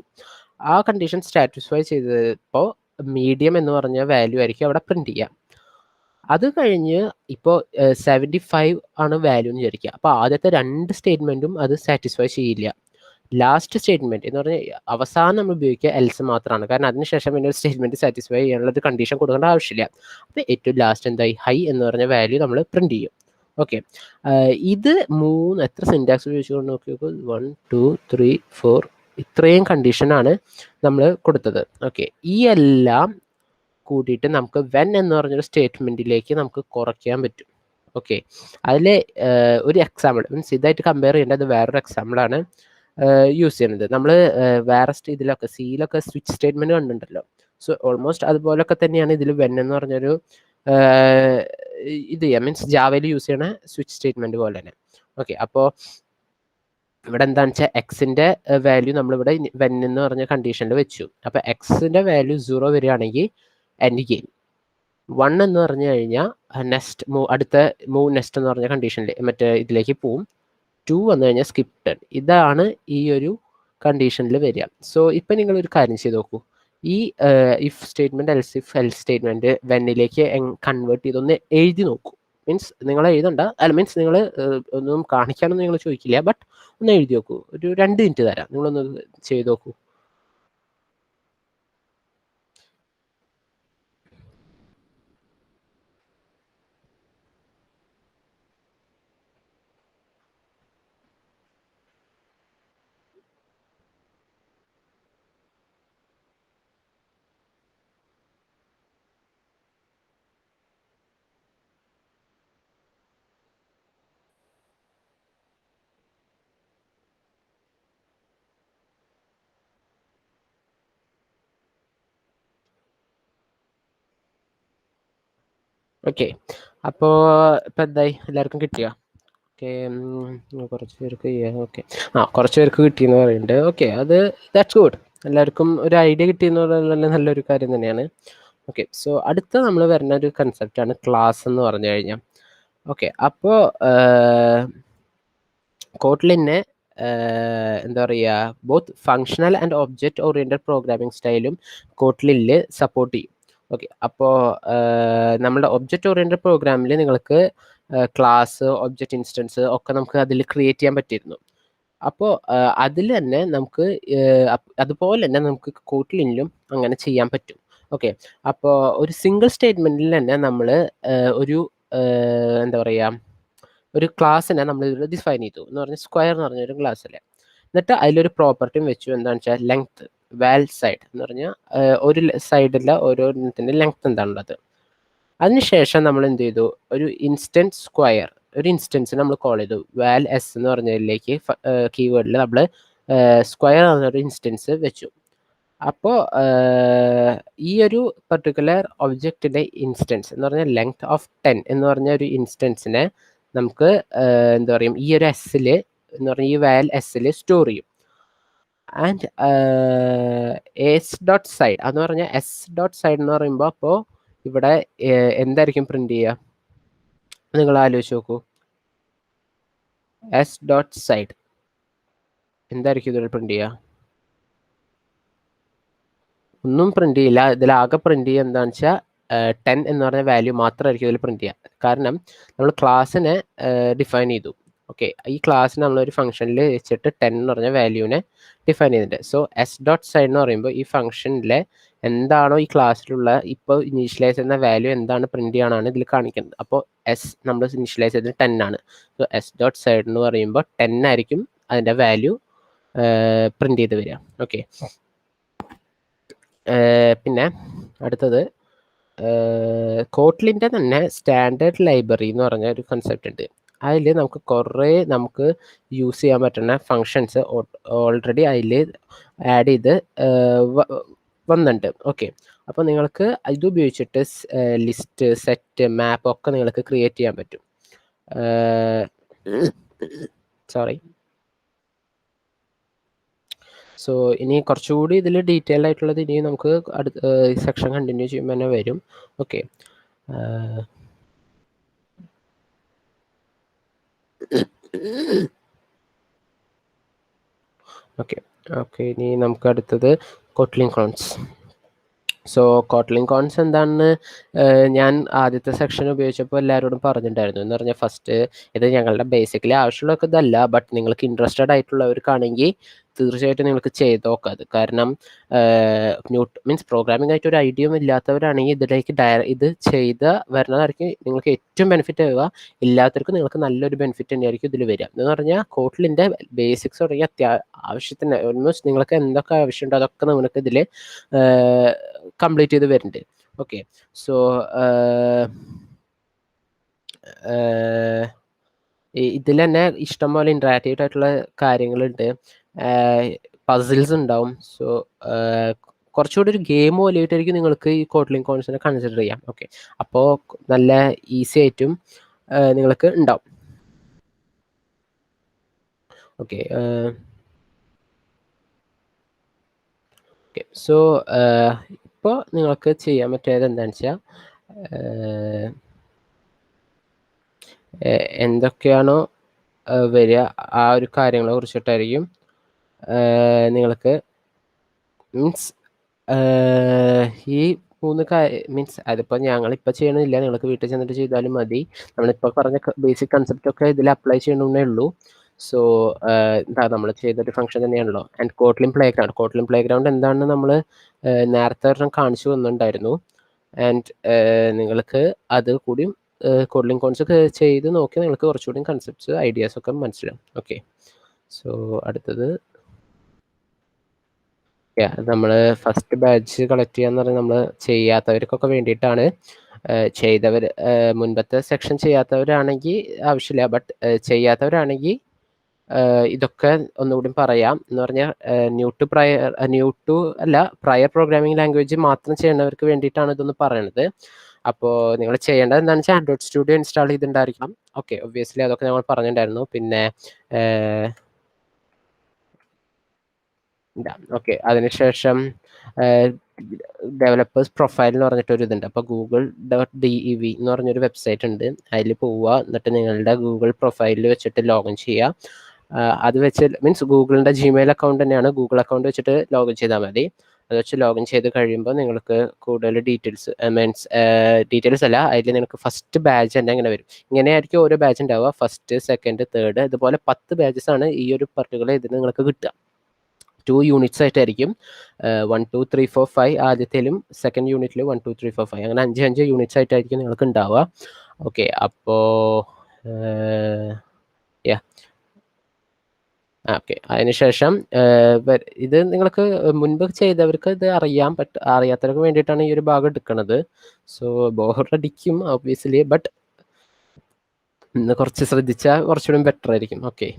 ആ കണ്ടീഷൻ സാറ്റിസ്ഫൈ ചെയ്തപ്പോൾ മീഡിയം എന്ന് പറഞ്ഞ വാല്യൂ ആയിരിക്കും അവിടെ പ്രിന്റ് ചെയ്യുക. അത് കഴിഞ്ഞ് ഇപ്പോൾ 75 ആണ് വാല്യൂ എന്ന് വിചാരിക്കുക. അപ്പോൾ ആദ്യത്തെ 2 സ്റ്റേറ്റ്മെൻറ്റും അത് സാറ്റിസ്ഫൈ ചെയ്യില്ല. ലാസ്റ്റ് സ്റ്റേറ്റ്മെൻറ്റ് എന്ന് പറഞ്ഞാൽ അവസാനം നമ്മൾ ഉപയോഗിക്കുക എൽസ് മാത്രമാണ്. കാരണം അതിനുശേഷം പിന്നെ ഒരു സ്റ്റേറ്റ്മെൻറ്റ് സാറ്റിസ്ഫൈ ചെയ്യാനുള്ള ഒരു കണ്ടീഷൻ കൊടുക്കേണ്ട ആവശ്യമില്ല. അപ്പോൾ ഏറ്റവും ലാസ്റ്റ് എന്തായി ഹൈ എന്ന് പറഞ്ഞ വാല്യൂ നമ്മൾ പ്രിന്റ് ചെയ്യും. ഓക്കെ. ഇത് 3 എത്ര സിൻറ്റാക്സ് ഉപയോഗിച്ചുകൊണ്ട് നോക്കിയപ്പോൾ 1 2 3 4 ഇത്രയും കണ്ടീഷനാണ് നമ്മൾ കൊടുത്തത്. ഓക്കെ. ഈ എല്ലാം കൂട്ടിയിട്ട് നമുക്ക് വെൻ എന്ന് പറഞ്ഞൊരു സ്റ്റേറ്റ്മെൻറ്റിലേക്ക് നമുക്ക് കുറയ്ക്കാൻ പറ്റും. ഓക്കെ. അതിൽ ഒരു എക്സാമ്പിൾ മീൻസ് ഇതായിട്ട് കമ്പയർ ചെയ്യേണ്ടത് വേറൊരു എക്സാമ്പിളാണ് യൂസ് ചെയ്യുന്നത്. നമ്മൾ വേറെ ഇതിലൊക്കെ സിയിലൊക്കെ സ്വിച്ച് സ്റ്റേറ്റ്മെൻറ്റ് കണ്ടിട്ടുണ്ടല്ലോ. സോ ഓൾമോസ്റ്റ് അതുപോലൊക്കെ തന്നെയാണ് ഇതിൽ വെൻ എന്ന് പറഞ്ഞൊരു ഇത് ചെയ്യാം. മീൻസ് ജാവയിൽ യൂസ് ചെയ്യണ സ്വിച്ച് സ്റ്റേറ്റ്മെൻറ്റ് പോലെ തന്നെ. ഓക്കെ. അപ്പോൾ ഇവിടെ എന്താണെന്ന് വെച്ചാൽ എക്സിൻ്റെ വാല്യൂ നമ്മളിവിടെ വെൻ എന്ന് പറഞ്ഞ കണ്ടീഷനിൽ വെച്ചു. അപ്പോൾ എക്സിൻ്റെ വാല്യൂ 0 വരികയാണെങ്കിൽ എൻഡ് ഗെയിം. 1 എന്ന് പറഞ്ഞു കഴിഞ്ഞാൽ നെക്സ്റ്റ് അടുത്ത മൂവ് നെക്സ്റ്റ് എന്ന് പറഞ്ഞ കണ്ടീഷനിൽ മറ്റേ ഇതിലേക്ക് പോവും. 2 വന്നു കഴിഞ്ഞാൽ സ്കിപ്റ്റഡ്. ഇതാണ് ഈ ഒരു കണ്ടീഷനിൽ വരിക. സോ ഇപ്പം നിങ്ങളൊരു കാര്യം ചെയ്ത് നോക്കൂ. ഈ ഇഫ് സ്റ്റേറ്റ്മെൻറ്റ് എൽസ് സ്റ്റേറ്റ്മെൻറ്റ് വെന്നിലേക്ക് കൺവേർട്ട് ചെയ്തൊന്ന് എഴുതി നോക്കൂ. മീൻസ് നിങ്ങൾ എഴുതണ്ട, അല്ല മീൻസ് നിങ്ങൾ ഒന്നും കാണിക്കാനൊന്നും നിങ്ങൾ ചോദിക്കില്ല, ബട്ട് ഒന്ന് എഴുതി നോക്കൂ. ഒരു 2 മിനിറ്റ് തരാം, നിങ്ങളൊന്ന് ചെയ്ത് നോക്കൂ. ഓക്കെ, അപ്പോൾ ഇപ്പം എന്തായി, എല്ലാവർക്കും കിട്ടിയോ? ഓക്കെ, കുറച്ച് പേർക്ക് ഓക്കെ, കുറച്ച് പേർക്ക് കിട്ടിയെന്ന് പറയുന്നുണ്ട്. ഓക്കെ, അത് ദാറ്റ്സ് ഗുഡ്. എല്ലാവർക്കും ഒരു ഐഡിയ കിട്ടിയെന്ന് പറയുന്നത് നല്ലൊരു കാര്യം തന്നെയാണ്. ഓക്കെ, സോ അടുത്ത നമ്മൾ വരുന്ന ഒരു കൺസെപ്റ്റാണ് ക്ലാസ് എന്ന് പറഞ്ഞു കഴിഞ്ഞാൽ. ഓക്കെ, അപ്പോൾ കോട്ട്ലിനെ എന്താ പറയുക, both functional and object oriented programming സ്റ്റൈലും കോട്ട്ലിനിൽ സപ്പോർട്ട് ചെയ്യും. ഓക്കെ, അപ്പോൾ നമ്മുടെ ഒബ്ജക്റ്റ് ഓറിയൻറ്റഡ് പ്രോഗ്രാമിൽ നിങ്ങൾക്ക് ക്ലാസ്, ഒബ്ജക്റ്റ് ഇൻസ്റ്റൻസ് ഒക്കെ നമുക്ക് അതിൽ ക്രിയേറ്റ് ചെയ്യാൻ പറ്റിയിരുന്നു. അപ്പോൾ അതിൽ തന്നെ നമുക്ക് അതുപോലെ തന്നെ നമുക്ക് കോട്ട്ലിനിലും അങ്ങനെ ചെയ്യാൻ പറ്റും. ഓക്കെ, അപ്പോൾ ഒരു സിംഗിൾ സ്റ്റേറ്റ്മെൻറ്റിൽ തന്നെ നമ്മൾ ഒരു എന്താ പറയുക, ഒരു ക്ലാസ്സിനെ നമ്മൾ ഡിഫൈൻ ചെയ്തു എന്ന് പറഞ്ഞാൽ സ്ക്വയർ എന്ന് പറഞ്ഞൊരു ക്ലാസ് അല്ലേ. എന്നിട്ട് അതിലൊരു പ്രോപ്പർട്ടിയും വെച്ചു, എന്താണെന്ന് വെച്ചാൽ ലെങ്ത് വാൽ സൈഡ് എന്ന് പറഞ്ഞാൽ ഒരു സൈഡില്ല ഓരോന്നിൻ്റെ ലെങ്ത് എന്താണുള്ളത്. അതിനുശേഷം നമ്മൾ എന്ത് ചെയ്തു, ഒരു ഇൻസ്റ്റൻസ് സ്ക്വയർ, ഒരു ഇൻസ്റ്റൻസ് നമ്മൾ കോൾ ചെയ്തു വാൽ എസ് എന്ന് പറഞ്ഞതിലേക്ക് കീവേഡിൽ നമ്മൾ സ്ക്വയർ എന്നൊരു ഇൻസ്റ്റൻസ് വെച്ചു. അപ്പോൾ ഈ ഒരു പർട്ടിക്കുലർ ഒബ്ജക്റ്റിൻ്റെ ഇൻസ്റ്റൻസ് എന്ന് പറഞ്ഞാൽ ലെങ്ത് ഓഫ് 10 എന്ന് പറഞ്ഞ ഒരു ഇൻസ്റ്റൻസിനെ നമുക്ക് എന്താ പറയും, ഈ ഒരു എസ്സിൽ എന്ന് പറഞ്ഞാൽ ഈ വാൽ എസ്സിൽ സ്റ്റോർ ചെയ്യും. ആൻഡ് എസ് ഡോട്ട് സൈഡ് എന്ന് പറഞ്ഞാൽ എസ് ഡോട്ട് സൈഡ് എന്ന് പറയുമ്പോൾ അപ്പോൾ ഇവിടെ എന്തായിരിക്കും പ്രിന്റ് ചെയ്യുക, നിങ്ങൾ ആലോചിച്ച് നോക്കൂ. എസ് ഡോട്ട് സൈഡ് എന്തായിരിക്കും ഇതിൽ പ്രിന്റ് ചെയ്യുക? ഒന്നും പ്രിന്റ് ചെയ്യില്ല. ഇതിലാകെ പ്രിന്റ് ചെയ്യുക എന്താണെന്ന് വെച്ചാൽ 10 എന്ന് പറഞ്ഞ വാല്യൂ മാത്രമായിരിക്കും ഇതിൽ പ്രിന്റ് ചെയ്യുക. കാരണം നമ്മൾ ക്ലാസ്സിനെ ഡിഫൈൻ ചെയ്തു. ഓക്കെ, ഈ ക്ലാസ്സിന് നമ്മളൊരു ഫംഗ്ഷനിൽ വെച്ചിട്ട് 10 എന്ന് പറഞ്ഞ വാല്യൂവിനെ ഡിഫൈൻ ചെയ്തിട്ടുണ്ട്. സോ എസ് ഡോട്ട് സൈഡ് എന്ന് പറയുമ്പോൾ ഈ ഫംഗ്ഷനിലെ എന്താണോ ഈ ക്ലാസ്സിലുള്ള ഇപ്പോൾ ഇനീഷ്യലൈസ് ചെയ്യുന്ന വാല്യൂ എന്താണ് പ്രിന്റ് ചെയ്യാനാണ് ഇതിൽ കാണിക്കുന്നത്. അപ്പോൾ എസ് നമ്മൾ ഇനീഷ്യലൈസ് ചെയ്തത് 10 ആണ്. സോ എസ് ഡോട്ട് സൈഡ് എന്ന് പറയുമ്പോൾ 10 ആയിരിക്കും അതിൻ്റെ വാല്യൂ പ്രിന്റ് ചെയ്ത് വരിക. ഓക്കെ, പിന്നെ അടുത്തത് കോട്ട്ലിൻ്റെ തന്നെ സ്റ്റാൻഡേർഡ് ലൈബ്രറി എന്ന് പറഞ്ഞ ഒരു കൺസെപ്റ്റ് ഉണ്ട്. അതിൽ നമുക്ക് യൂസ് ചെയ്യാൻ പറ്റുന്ന ഫങ്ഷൻസ് ഓൾറെഡി അതിൽ ആഡ് ചെയ്ത് വന്നിട്ടുണ്ട്. ഓക്കെ, അപ്പോൾ നിങ്ങൾക്ക് ഇത് ഉപയോഗിച്ചിട്ട് ലിസ്റ്റ്, സെറ്റ്, മാപ്പ് ഒക്കെ നിങ്ങൾക്ക് ക്രിയേറ്റ് ചെയ്യാൻ പറ്റും. സോറി. സോ ഇനി കുറച്ചുകൂടി ഇതിൽ ഡീറ്റെയിൽഡ് ആയിട്ടുള്ളത് ഇനി നമുക്ക് അടുത്ത സെക്ഷൻ കണ്ടിന്യൂ ചെയ്യുമ്പോൾ തന്നെ വരും. ഓക്കെ, ഓക്കെ ഓക്കെ ഇനി നമുക്ക് അടുത്തത് Kotlin cons. So Kotlin cons എന്താണെന്ന് ഞാൻ ആദ്യത്തെ സെക്ഷൻ ഉപയോഗിച്ചപ്പോൾ എല്ലാവരോടും പറഞ്ഞിട്ടുണ്ടായിരുന്നു. എന്ന് പറഞ്ഞാൽ ഫസ്റ്റ് ഇത് ഞങ്ങളുടെ ബേസിക്കലി ആവശ്യമുള്ളതൊക്കെ ഇതല്ല, ബട്ട് നിങ്ങൾക്ക് ഇൻട്രസ്റ്റഡ് ആയിട്ടുള്ളവർക്കാണെങ്കിൽ തീർച്ചയായിട്ടും നിങ്ങൾക്ക് ചെയ്ത് നോക്കാം അത്. കാരണം മീൻസ് പ്രോഗ്രാമിംഗ് ആയിട്ട് ഒരു ഐഡിയയും ഇല്ലാത്തവരാണെങ്കിൽ ഇതിലേക്ക് ഇത് ചെയ്ത് വരുന്നതായിരിക്കും നിങ്ങൾക്ക് ഏറ്റവും ബെനിഫിറ്റ് ആവുക. ഇല്ലാത്തവർക്ക് നിങ്ങൾക്ക് നല്ലൊരു ബെനിഫിറ്റ് തന്നെയായിരിക്കും ഇതിൽ വരിക. എന്ന് പറഞ്ഞാൽ കോട്ട്ലിൻ്റെ ബേസിക്സ് തുടങ്ങിയ ആവശ്യത്തിന് ഓൾമോസ്റ്റ് നിങ്ങൾക്ക് എന്തൊക്കെ ആവശ്യമുണ്ടോ അതൊക്കെ നിങ്ങൾക്ക് ഇതിൽ കംപ്ലീറ്റ് ചെയ്ത് വരുന്നുണ്ട്. ഓക്കെ, സോ ഇതിൽ തന്നെ ഇഷ്ടംപോലെ ഇൻട്രാക്റ്റീവ് ആയിട്ടുള്ള കാര്യങ്ങളുണ്ട്, പസിൽസ് ഉണ്ടാവും. സോ കുറച്ചുകൂടി ഒരു ഗെയിം പോലെയായിട്ടായിരിക്കും നിങ്ങൾക്ക് ഈ കോട്ട്ലിൻ കോൺസിനെ കൺസിഡർ ചെയ്യാം. ഓക്കെ, അപ്പോൾ നല്ല ഈസി ആയിട്ടും നിങ്ങൾക്ക് ഉണ്ടാവും. ഓക്കെ ഓക്കെ സോ ഇപ്പോൾ നിങ്ങൾക്ക് ചെയ്യാൻ പറ്റിയത് എന്താണെന്ന് വെച്ചാൽ എന്തൊക്കെയാണോ വരിക ആ ഒരു കാര്യങ്ങളെ കുറിച്ചിട്ടായിരിക്കും നിങ്ങൾക്ക് മീൻസ് ഈ 3 മീൻസ് അതിപ്പോൾ ഞങ്ങളിപ്പോൾ ചെയ്യണില്ല. നിങ്ങൾക്ക് വീട്ടിൽ ചെന്നിട്ട് ചെയ്താലും മതി. നമ്മളിപ്പോൾ പറഞ്ഞ ബേസിക് കൺസെപ്റ്റ് ഒക്കെ ഇതിൽ അപ്ലൈ ചെയ്യണമെന്നേ ഉള്ളൂ. സോ എന്താ നമ്മൾ ചെയ്തൊരു ഫംഗ്ഷൻ തന്നെയാണല്ലോ. ആൻഡ് കോട്ട്ലിൻ പ്ലേ ഗ്രൗണ്ട് എന്താണെന്ന് നമ്മൾ നേരത്തെ ഒരെണ്ണം കാണിച്ചു തന്നിട്ടുണ്ടായിരുന്നു. ആൻഡ് നിങ്ങൾക്ക് അത് കൂടിയും കോഡ്ലിംഗ് കോൺസ് ചെയ്ത് നോക്കി നിങ്ങൾക്ക് കുറച്ചുകൂടി കൺസെപ്റ്റ്സ് ഐഡിയാസ് ഒക്കെ മനസ്സിലാവും. ഓക്കെ, സോ അടുത്തത് നമ്മൾ ഫസ്റ്റ് ബാച്ച് കളക്ട് ചെയ്യാന്ന് പറഞ്ഞാൽ നമ്മൾ ചെയ്യാത്തവർക്കൊക്കെ വേണ്ടിയിട്ടാണ്. ചെയ്തവർ മുൻപത്തെ സെക്ഷൻ ചെയ്യാത്തവരാണെങ്കിൽ ആവശ്യമില്ല. ബട്ട് ചെയ്യാത്തവരാണെങ്കിൽ ഇതൊക്കെ ഒന്നുകൂടി പറയാം എന്ന് പറഞ്ഞാൽ ന്യൂ ടു അല്ല പ്രയർ പ്രോഗ്രാമിംഗ് ലാംഗ്വേജ് മാത്രം ചെയ്യുന്നവർക്ക് വേണ്ടിയിട്ടാണ് ഇതൊന്ന് പറയണത്. അപ്പോൾ നിങ്ങൾ ചെയ്യേണ്ടത് എന്താണെന്ന് വെച്ചാൽ ആൻഡ്രോയിഡ് സ്റ്റുഡിയോ ഇൻസ്റ്റാൾ ചെയ്തിട്ടുണ്ടായിരിക്കണം. ഓക്കെ, ഒബ്വിയസ്ലി അതൊക്കെ ഞങ്ങൾ പറഞ്ഞിട്ടുണ്ടായിരുന്നു. പിന്നെ ഓക്കെ, അതിനുശേഷം ഡെവലപ്പേഴ്സ് പ്രൊഫൈൽ എന്ന് പറഞ്ഞിട്ടൊരു ഇതുണ്ട്. അപ്പോൾ google.dev എന്ന് പറഞ്ഞൊരു വെബ്സൈറ്റ് ഉണ്ട്. അതിൽ പോവുക, എന്നിട്ട് നിങ്ങളുടെ ഗൂഗിൾ പ്രൊഫൈലിൽ വെച്ചിട്ട് ലോഗിൻ ചെയ്യുക. അത് വെച്ച് മീൻസ് ഗൂഗിളിൻ്റെ ജിമെയിൽ അക്കൗണ്ട് തന്നെയാണ്. ഗൂഗിൾ അക്കൗണ്ട് വെച്ചിട്ട് ലോഗിൻ ചെയ്താൽ മതി. അത് വെച്ച് ലോഗിൻ ചെയ്ത് കഴിയുമ്പോൾ നിങ്ങൾക്ക് കൂടുതൽ ഡീറ്റെയിൽസ് അല്ല, അതിൽ നിങ്ങൾക്ക് ഫസ്റ്റ് ബാച്ച് തന്നെ ഇങ്ങനെ വരും. ഇങ്ങനെയായിരിക്കും ഓരോ ബാച്ച് ഉണ്ടാവുക, ഫസ്റ്റ്, സെക്കൻഡ്, തേർഡ്, ഇതുപോലെ 10 ബാച്ചസ് ആണ് ഈ ഒരു പർട്ടിക്കുലർ ഇതിന് നിങ്ങൾക്ക് കിട്ടുക. 2 യൂണിറ്റ്സ് ആയിട്ടായിരിക്കും. 1 2 3 4 5 ആദ്യത്തേലും സെക്കൻഡ് യൂണിറ്റിൽ 1 2 3 4 5 അങ്ങനെ 5 യൂണിറ്റ്സ് ആയിട്ടായിരിക്കും നിങ്ങൾക്ക് ഉണ്ടാവുക. ഓക്കെ, അപ്പോൾ ഓക്കെ, അതിനുശേഷം ഇത് നിങ്ങൾക്ക് മുൻപ് ചെയ്തവർക്ക് ഇത് അറിയാത്തവർക്ക് വേണ്ടിയിട്ടാണ് ഈ ഒരു ഭാഗം എടുക്കുന്നത്. സോ ബോറടിക്കും ഒബ്വിയസ്ലി, ബട്ട് ഇന്ന് കുറച്ച് ശ്രദ്ധിച്ചാൽ കുറച്ചുകൂടി ബെറ്റർ ആയിരിക്കും. ഓക്കെ,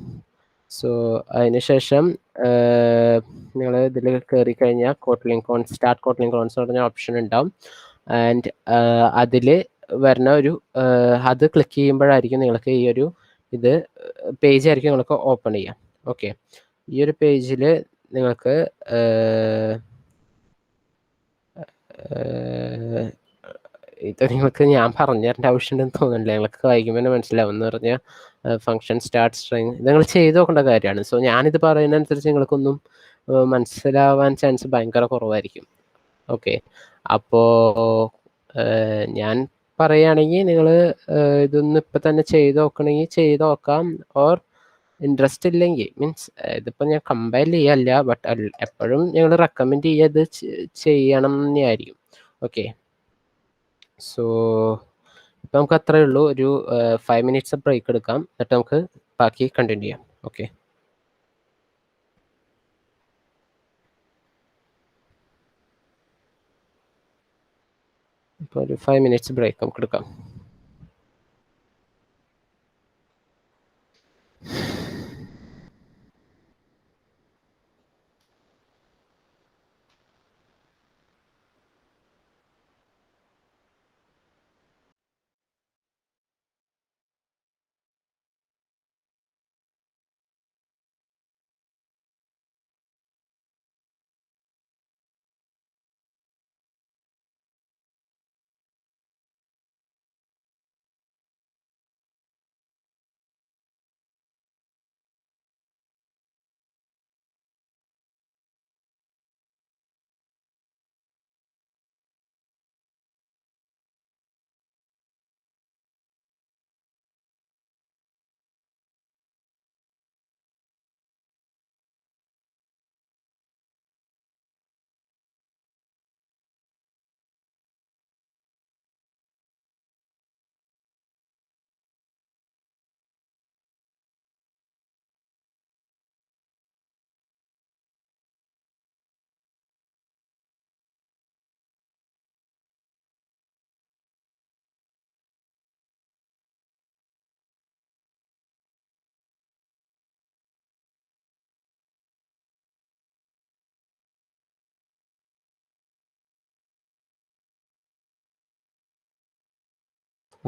സോ അതിനുശേഷം നിങ്ങൾ ഇതിൽ കയറി കഴിഞ്ഞാൽ സ്റ്റാർട്ട് കോട്ട്ലിൻ കോൺസ് പറഞ്ഞ ഓപ്ഷൻ ഉണ്ടാവും. ആൻഡ് അതിൽ വരുന്ന അത് ക്ലിക്ക് ചെയ്യുമ്പോഴായിരിക്കും നിങ്ങൾക്ക് ഈ ഒരു പേജ് ആയിരിക്കും നിങ്ങൾക്ക് ഓപ്പൺ ചെയ്യാം. ഓക്കെ, ഈ ഒരു പേജിൽ നിങ്ങൾക്ക് ഇത് നിങ്ങൾക്ക് ഞാൻ പറഞ്ഞു തരേണ്ട ആവശ്യമുണ്ടെന്ന് തോന്നുന്നില്ല. നിങ്ങൾക്ക് വായിക്കുമ്പോൾ തന്നെ മനസ്സിലാവും. എന്ന് പറഞ്ഞാൽ ഫംഗ്ഷൻ സ്റ്റാർട്ട് സ്ട്രിങ് നിങ്ങൾ ചെയ്ത് നോക്കേണ്ട കാര്യമാണ്. സോ ഞാനിത് പറയുന്നതനുസരിച്ച് നിങ്ങൾക്കൊന്നും മനസ്സിലാവാൻ ചാൻസ് ഭയങ്കര കുറവായിരിക്കും. ഓക്കെ, അപ്പോൾ ഞാൻ പറയുകയാണെങ്കിൽ നിങ്ങൾ ഇതൊന്നും ഇപ്പം തന്നെ ചെയ്ത് നോക്കണമെങ്കിൽ ചെയ്ത് നോക്കാം. ഓർ ഇൻട്രസ്റ്റ് ഇല്ലെങ്കിൽ മീൻസ് ഇതിപ്പോൾ ഞാൻ കമ്പയർ ചെയ്യല്ല, ബട്ട് എപ്പോഴും ഞങ്ങൾ റെക്കമെൻഡ് ചെയ്യത് ചെയ്യണം തന്നെയായിരിക്കും. ഓക്കെ, സോ ഇപ്പം നമുക്ക് അത്രയേ ഉള്ളൂ. ഒരു 5 മിനിറ്റ്സ് ബ്രേക്ക് എടുക്കാം, എന്നിട്ട് നമുക്ക് ബാക്കി കണ്ടിന്യൂ ചെയ്യാം. ഓക്കെ, ഇപ്പോൾ ഒരു 5 മിനിറ്റ്സ് ബ്രേക്ക് നമുക്ക് എടുക്കാം.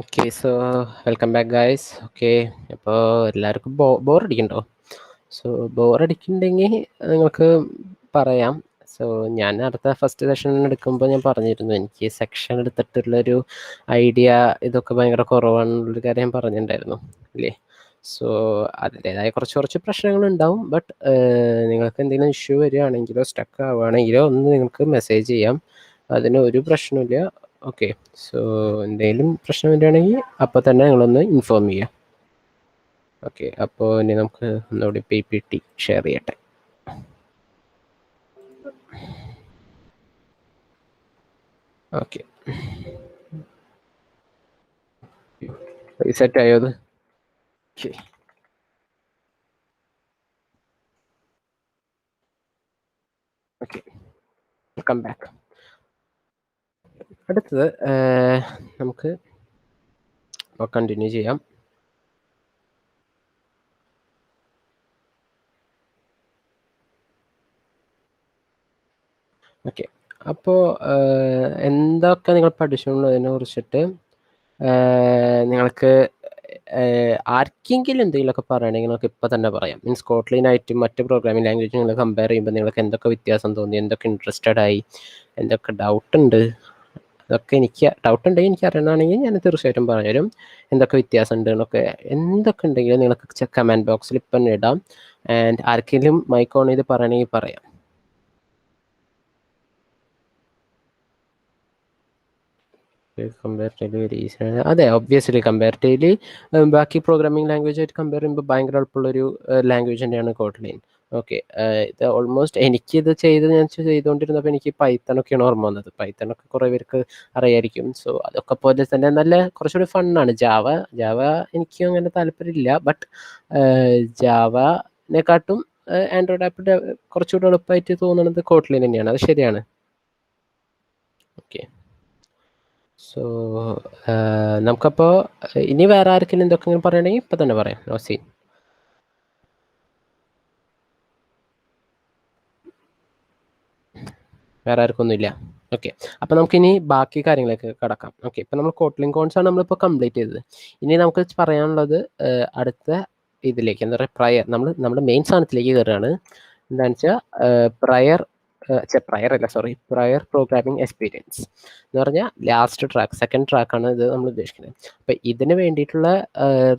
Okay, so welcome back guys. Okay, അപ്പോൾ എല്ലാവർക്കും ബോറടിക്കണ്ടോ? സോ ബോറടിക്കുന്നുണ്ടെങ്കിൽ നിങ്ങൾക്ക് പറയാം. സോ ഞാൻ അടുത്ത ഫസ്റ്റ് സെഷൻ എടുക്കുമ്പോൾ ഞാൻ പറഞ്ഞിരുന്നു എനിക്ക് സെക്ഷൻ എടുത്തിട്ടുള്ളൊരു ഐഡിയ ഇതൊക്കെ ഭയങ്കര കുറവാണെന്നുള്ളൊരു കാര്യം ഞാൻ പറഞ്ഞിട്ടുണ്ടായിരുന്നു അല്ലേ. സോ അതിൻ്റേതായ കുറച്ച് പ്രശ്നങ്ങളുണ്ടാവും. ബട്ട് നിങ്ങൾക്ക് എന്തെങ്കിലും ഇഷ്യൂ വരികയാണെങ്കിലോ സ്റ്റക്ക് ആവുകയാണെങ്കിലോ ഒന്ന് നിങ്ങൾക്ക് മെസ്സേജ് ചെയ്യാം. അതിന് ഒരു പ്രശ്നമില്ല. ഓക്കെ. സോ എന്തെങ്കിലും പ്രശ്നം വരികയാണെങ്കിൽ അപ്പോൾ തന്നെ നിങ്ങളൊന്ന് ഇൻഫോം ചെയ്യാം. ഓക്കെ. അപ്പോൾ ഇനി നമുക്ക് ഒന്നുകൂടി PPT ഷെയർ ചെയ്യട്ടെ. ഓക്കെ. റീസെറ്റ് ആയോ അത്? ഓക്കെ. Okay, welcome back. അടുത്തത് നമുക്ക് കണ്ടിന്യൂ ചെയ്യാം. ഓക്കെ. അപ്പോൾ എന്തൊക്കെ നിങ്ങൾ പഠിച്ചുള്ളതിനെ കുറിച്ചിട്ട് നിങ്ങൾക്ക് ആർക്കെങ്കിലും എന്തെങ്കിലുമൊക്കെ പറയുകയാണെങ്കിൽ നിങ്ങൾക്ക് ഇപ്പോൾ തന്നെ പറയാം. മീൻസ് കോട്ട്ലിനായിട്ടും മറ്റ് പ്രോഗ്രാമിംഗ് ലാംഗ്വേജ് നിങ്ങൾ കമ്പയർ ചെയ്യുമ്പോൾ നിങ്ങൾക്ക് എന്തൊക്കെ വ്യത്യാസം തോന്നി, എന്തൊക്കെ ഇൻട്രസ്റ്റഡ് ആയി, എന്തൊക്കെ ഡൗട്ട് ഉണ്ട്, അതൊക്കെ എനിക്ക് ഡൗട്ട് ഉണ്ടെങ്കിൽ എനിക്ക് അറിയണമെങ്കിൽ ഞാൻ തീർച്ചയായിട്ടും പറഞ്ഞുതരും. എന്തൊക്കെ വ്യത്യാസം ഉണ്ട് എന്നൊക്കെ എന്തൊക്കെ ഉണ്ടെങ്കിലും നിങ്ങൾക്ക് കമൻറ്റ് ബോക്സിൽ ഇപ്പം ഇടാം. ആൻഡ് ആർക്കെങ്കിലും മൈക്ക് ഓൺ ചെയ്ത് പറയണമെങ്കിൽ പറയാം. കമ്പാരിറ്റീവ്ലി വെരി ഈസി ആണ്. അതെ, ഒബ്വിയസ്ലി കമ്പാരിറ്റീവ്ലി ബാക്കി പ്രോഗ്രാമിംഗ് ലാംഗ്വേജ് ആയിട്ട് കമ്പയർ ചെയ്യുമ്പോൾ ഭയങ്കര എളുപ്പമുള്ളൊരു ലാംഗ്വേജ് തന്നെയാണ് കോട്ട്ലിൻ. ഓക്കെ. ഇത് ഓൾമോസ്റ്റ് എനിക്കിത് ഞാൻ ചെയ്തുകൊണ്ടിരുന്നപ്പോൾ എനിക്ക് പൈത്തണൊക്കെയാണ് ഓർമ്മ വന്നത്. പൈത്തണൊക്കെ കുറേ പേർക്ക് അറിയായിരിക്കും. സോ അതൊക്കെ പോലെ തന്നെ നല്ല കുറച്ചുകൂടി ഫണ്ണാണ്. ജാവ എനിക്കും അങ്ങനെ താല്പര്യമില്ല. ബട്ട് ജാവനെക്കാട്ടും ആൻഡ്രോയിഡ് ആപ്പ് കുറച്ചുകൂടി എളുപ്പമായിട്ട് തോന്നുന്നത് കോട്ട്ലിൻ തന്നെയാണ്. അത് ശരിയാണ്. ഓക്കെ. സോ നമുക്കപ്പോൾ ഇനി വേറെ ആർക്കെങ്കിലും എന്തൊക്കെ പറയണമെങ്കിൽ ഇപ്പം തന്നെ പറയാം. നോസി, വേറെ ആർക്കൊന്നുമില്ല. ഓക്കെ. അപ്പോൾ നമുക്കിനി ബാക്കി കാര്യങ്ങളൊക്കെ കടക്കാം. ഓക്കെ. ഇപ്പം നമ്മൾ കോട്ട്ലിൻ കോൺസ് ആണ് നമ്മളിപ്പോൾ കംപ്ലീറ്റ് ചെയ്തത്. ഇനി നമുക്ക് പറയാനുള്ളത് അടുത്ത ഇതിലേക്ക്, എന്താ പറയുക, പ്രയർ നമ്മുടെ മെയിൻ സാധനത്തിലേക്ക് കയറുകയാണ്. എന്താണെന്ന് വെച്ചാൽ പ്രയർ പ്രോഗ്രാമിംഗ് എക്സ്പീരിയൻസ് എന്ന് പറഞ്ഞാൽ സെക്കൻഡ് ട്രാക്കാണ് ഇത് നമ്മൾ ഉദ്ദേശിക്കുന്നത്. അപ്പം ഇതിന് വേണ്ടിയിട്ടുള്ള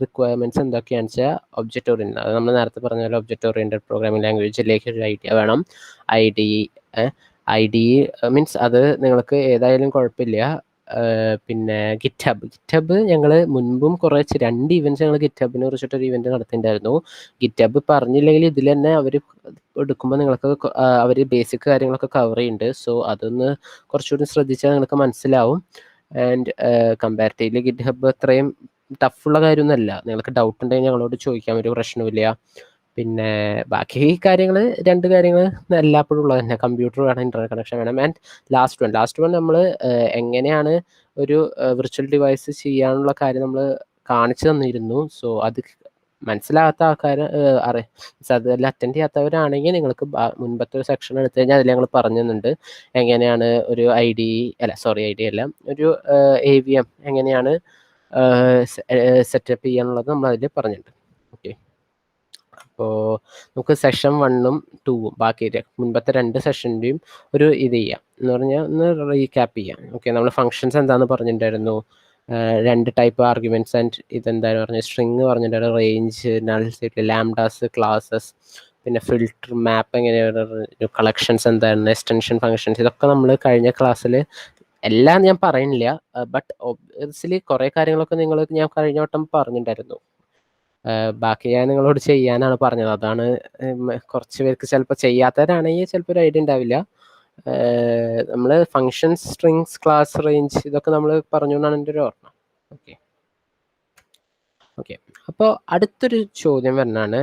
റിക്വയർമെൻറ്റ്സ് എന്തൊക്കെയാണെന്ന് വെച്ചാൽ ഒബ്ജക്റ്റ് ഓറിയൻറ്റഡ്, അത് നമ്മൾ നേരത്തെ പറഞ്ഞ പോലെ ഒബ്ജക്റ്റ് ഓറിയൻറ്റഡ് പ്രോഗ്രാമിംഗ് ലാംഗ്വേജിലേക്ക് ഒരു ഐഡിയ വേണം. ഐ ഡി മീൻസ് അത് നിങ്ങൾക്ക് ഏതായാലും കുഴപ്പമില്ല. പിന്നെ ഗിറ്റ്ഹബ് ഞങ്ങൾ മുൻപും കുറേ 2 ഇവൻറ്റ്സ് ഞങ്ങൾ ഗിറ്റ്ഹബിനെ കുറിച്ചിട്ടൊരു ഇവൻറ്റ് നടത്തിയിട്ടുണ്ടായിരുന്നു. ഗിറ്റ്ഹബ് പറഞ്ഞില്ലെങ്കിൽ ഇതിൽ തന്നെ അവർ എടുക്കുമ്പോൾ നിങ്ങൾക്ക് അവർ ബേസിക് കാര്യങ്ങളൊക്കെ കവർ ചെയ്യുന്നുണ്ട്. സോ അതൊന്ന് കുറച്ചുകൂടി ശ്രദ്ധിച്ചാൽ നിങ്ങൾക്ക് മനസ്സിലാവും. ആൻഡ് കമ്പാരിറ്റീവ്ലി ഗിറ്റ്ഹബ് അത്രയും ടഫുള്ള കാര്യമൊന്നുമല്ല. നിങ്ങൾക്ക് ഡൗട്ട് ഉണ്ടെങ്കിൽ ഞങ്ങളോട് ചോദിക്കാൻ ഒരു പ്രശ്നമില്ല. പിന്നെ ബാക്കി കാര്യങ്ങൾ 2 കാര്യങ്ങൾ എല്ലായ്പ്പോഴും ഉള്ളത് തന്നെ. കമ്പ്യൂട്ടർ വേണം, ഇൻ്റർനെറ്റ് കണക്ഷൻ വേണം. ആൻഡ് ലാസ്റ്റ് വൺ നമ്മൾ എങ്ങനെയാണ് ഒരു വിർച്വൽ ഡിവൈസ് ചെയ്യാനുള്ള കാര്യം നമ്മൾ കാണിച്ചു തന്നിരുന്നു. സോ അത് മനസ്സിലാകാത്ത ആൾക്കാർ അതെല്ലാം അറ്റൻഡ് ചെയ്യാത്തവരാണെങ്കിൽ നിങ്ങൾക്ക് മുൻപത്തെ ഒരു സെക്ഷൻ എടുത്തു കഴിഞ്ഞാൽ അതിൽ ഞങ്ങൾ പറഞ്ഞു തന്നിട്ടുണ്ട് എങ്ങനെയാണ് ഒരു ഐ ഡി അല്ല ഒരു AVM എങ്ങനെയാണ് സെറ്റപ്പ് ചെയ്യാനുള്ളത് നമ്മൾ അതിൽ പറഞ്ഞിട്ടുണ്ട്. ഓക്കെ. അപ്പോൾ നമുക്ക് സെഷൻ 1ഉം 2ഉം ബാക്കി മുൻപത്തെ 2 സെഷൻ്റെയും ഒരു ഇത് ചെയ്യാം എന്ന് പറഞ്ഞാൽ ഒന്ന് റീക്യാപ്പ് ചെയ്യാം. ഓക്കെ. നമ്മൾ ഫങ്ഷൻസ് എന്താണെന്ന് പറഞ്ഞിട്ടുണ്ടായിരുന്നു. 2 ടൈപ്പ് ആർഗ്യുമെൻറ്റ്സ് ആൻഡ് ഇതെന്തായാലും പറഞ്ഞ സ്ട്രിങ് പറഞ്ഞിട്ടുണ്ടായിരുന്നു, റേഞ്ച്, നൾ, ലാംഡാസ്, ക്ലാസസ്, പിന്നെ ഫിൽട്ടർ, മാപ്പ് എങ്ങനെയാണ്, കളക്ഷൻസ് എന്തായിരുന്നു, എക്സ്റ്റൻഷൻ ഫങ്ഷൻസ്, ഇതൊക്കെ നമ്മൾ കഴിഞ്ഞ ക്ലാസ്സിൽ എല്ലാം ഞാൻ പറയുന്നില്ല. ബട്ട് ഒബ്വിയസ്ലി കുറേ കാര്യങ്ങളൊക്കെ ഞാൻ കഴിഞ്ഞ വട്ടം പറഞ്ഞിട്ടുണ്ടായിരുന്നു. ബാക്കി ഞാൻ നിങ്ങളോട് ചെയ്യാനാണ് പറഞ്ഞത്. അതാണ് കുറച്ച് പേർക്ക് ചിലപ്പോൾ ചെയ്യാത്തവരാണെങ്കിൽ ചിലപ്പോൾ ഒരു ഐഡിയ ഉണ്ടാവില്ല. നമ്മൾ ഫങ്ഷൻസ്, സ്ട്രിങ്സ്, ക്ലാസ്, റേഞ്ച് ഇതൊക്കെ നമ്മൾ പറഞ്ഞുകൊണ്ടാണ് എൻ്റെ ഒരു ഓർമ്മ. ഓക്കെ. അപ്പോൾ അടുത്തൊരു ചോദ്യം വരുന്നതാണ്,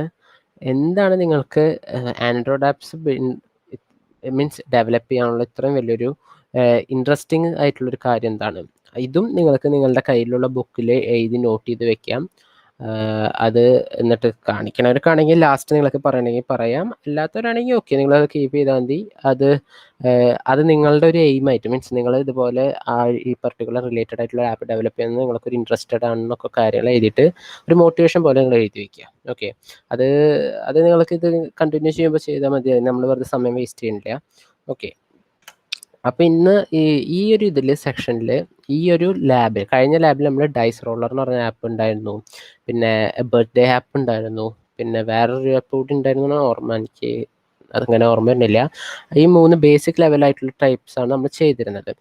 എന്താണ് നിങ്ങൾക്ക് ആൻഡ്രോയിഡ് ആപ്സ് മീൻസ് ഡെവലപ്പ് ചെയ്യാനുള്ള ഇത്രയും വലിയൊരു ഇൻട്രസ്റ്റിംഗ് ആയിട്ടുള്ളൊരു കാര്യം എന്താണ്? ഇതും നിങ്ങൾക്ക് നിങ്ങളുടെ കയ്യിലുള്ള ബുക്കിൽ എഴുതി നോട്ട് ചെയ്ത് വെക്കാം. അത് എന്നിട്ട് കാണിക്കണവർക്കാണെങ്കിൽ ലാസ്റ്റ് നിങ്ങൾക്ക് പറയണമെങ്കിൽ പറയാം. അല്ലാത്തവരാണെങ്കിൽ ഓക്കെ, നിങ്ങളത് കീപ്പ് ചെയ്താൽ മതി. അത് നിങ്ങളുടെ ഒരു എയിമായിട്ട്, മീൻസ് നിങ്ങൾ ഇതുപോലെ ഈ പർട്ടിക്കുലർ റിലേറ്റഡ് ആയിട്ടുള്ള ആപ്പ് ഡെവലപ്പ് ചെയ്യുന്നത് നിങ്ങൾക്കൊരു ഇൻട്രസ്റ്റഡ് ആണെന്നൊക്കെ കാര്യങ്ങൾ എഴുതിയിട്ട് ഒരു മോട്ടിവേഷൻ പോലെ നിങ്ങൾ എഴുതി വയ്ക്കുക. ഓക്കെ. അത് നിങ്ങൾക്ക് ഇത് കണ്ടിന്യൂ ചെയ്യുമ്പോൾ ചെയ്താൽ മതി. നമ്മൾ വെറുതെ സമയം വേസ്റ്റ് ചെയ്യുന്നില്ല. ഓക്കെ. അപ്പോൾ ഇന്ന് ഈ ഒരു ഇതിൽ സെക്ഷനിൽ ഈ ഒരു ലാബ് കഴിഞ്ഞ ലാബിൽ നമ്മൾ ഡൈസ് റോളർ എന്ന് പറഞ്ഞ ആപ്പ് ഉണ്ടായിരുന്നു, പിന്നെ ബർത്ത്ഡേ ആപ്പ് ഉണ്ടായിരുന്നു, പിന്നെ വേറൊരു ആപ്പ് കൂടി ഉണ്ടായിരുന്നു ഓർമ്മ എനിക്ക് അതങ്ങനെ ഓർമ്മ വരുന്നില്ല. ഈ 3 ബേസിക് ലെവലായിട്ടുള്ള ടൈപ്സ് ആണ് നമ്മൾ ചെയ്തിരുന്നത്.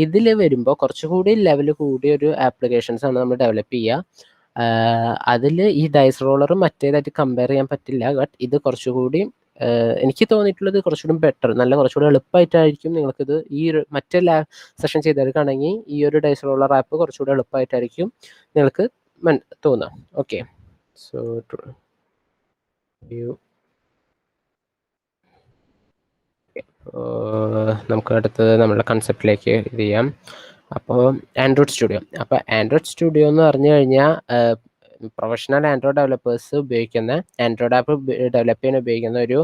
ഇതിൽ വരുമ്പോൾ കുറച്ചുകൂടി ലെവൽ കൂടിയ ഒരു ആപ്ലിക്കേഷൻസ് ആണ് നമ്മൾ ഡെവലപ്പ് ചെയ്യുക. അതിൽ ഈ ഡൈസ് റോളർ മറ്റേതായിട്ട് കമ്പയർ ചെയ്യാൻ പറ്റില്ല, ബട്ട് ഇത് കുറച്ചുകൂടി എനിക്ക് തോന്നിയിട്ടുള്ളത് കുറച്ചുകൂടി ബെറ്റർ, നല്ല കുറച്ചുകൂടി എളുപ്പമായിട്ടായിരിക്കും നിങ്ങൾക്കിത് ഈ ഒരു മറ്റേ സെഷൻ ചെയ്തെടുക്കുകയാണെങ്കിൽ ഈ ഒരു ഡൈസ് റോളർ ആപ്പ് കുറച്ചുകൂടി എളുപ്പമായിട്ടായിരിക്കും നിങ്ങൾക്ക് തോന്നാം. ഓക്കെ, സോ നമുക്ക് അടുത്തത് നമ്മുടെ കൺസെപ്റ്റിലേക്ക് ഇത് ചെയ്യാം. അപ്പോൾ ആൻഡ്രോയിഡ് സ്റ്റുഡിയോ. അപ്പോൾ ആൻഡ്രോയിഡ് സ്റ്റുഡിയോ എന്ന് പറഞ്ഞു കഴിഞ്ഞാൽ പ്രൊഫഷണൽ ആൻഡ്രോയിഡ് ഡെവലപ്പേഴ്സ് ഉപയോഗിക്കുന്ന ആൻഡ്രോയിഡ് ആപ്പ് ഡെവലപ്പ് ചെയ്യാൻ ഉപയോഗിക്കുന്ന ഒരു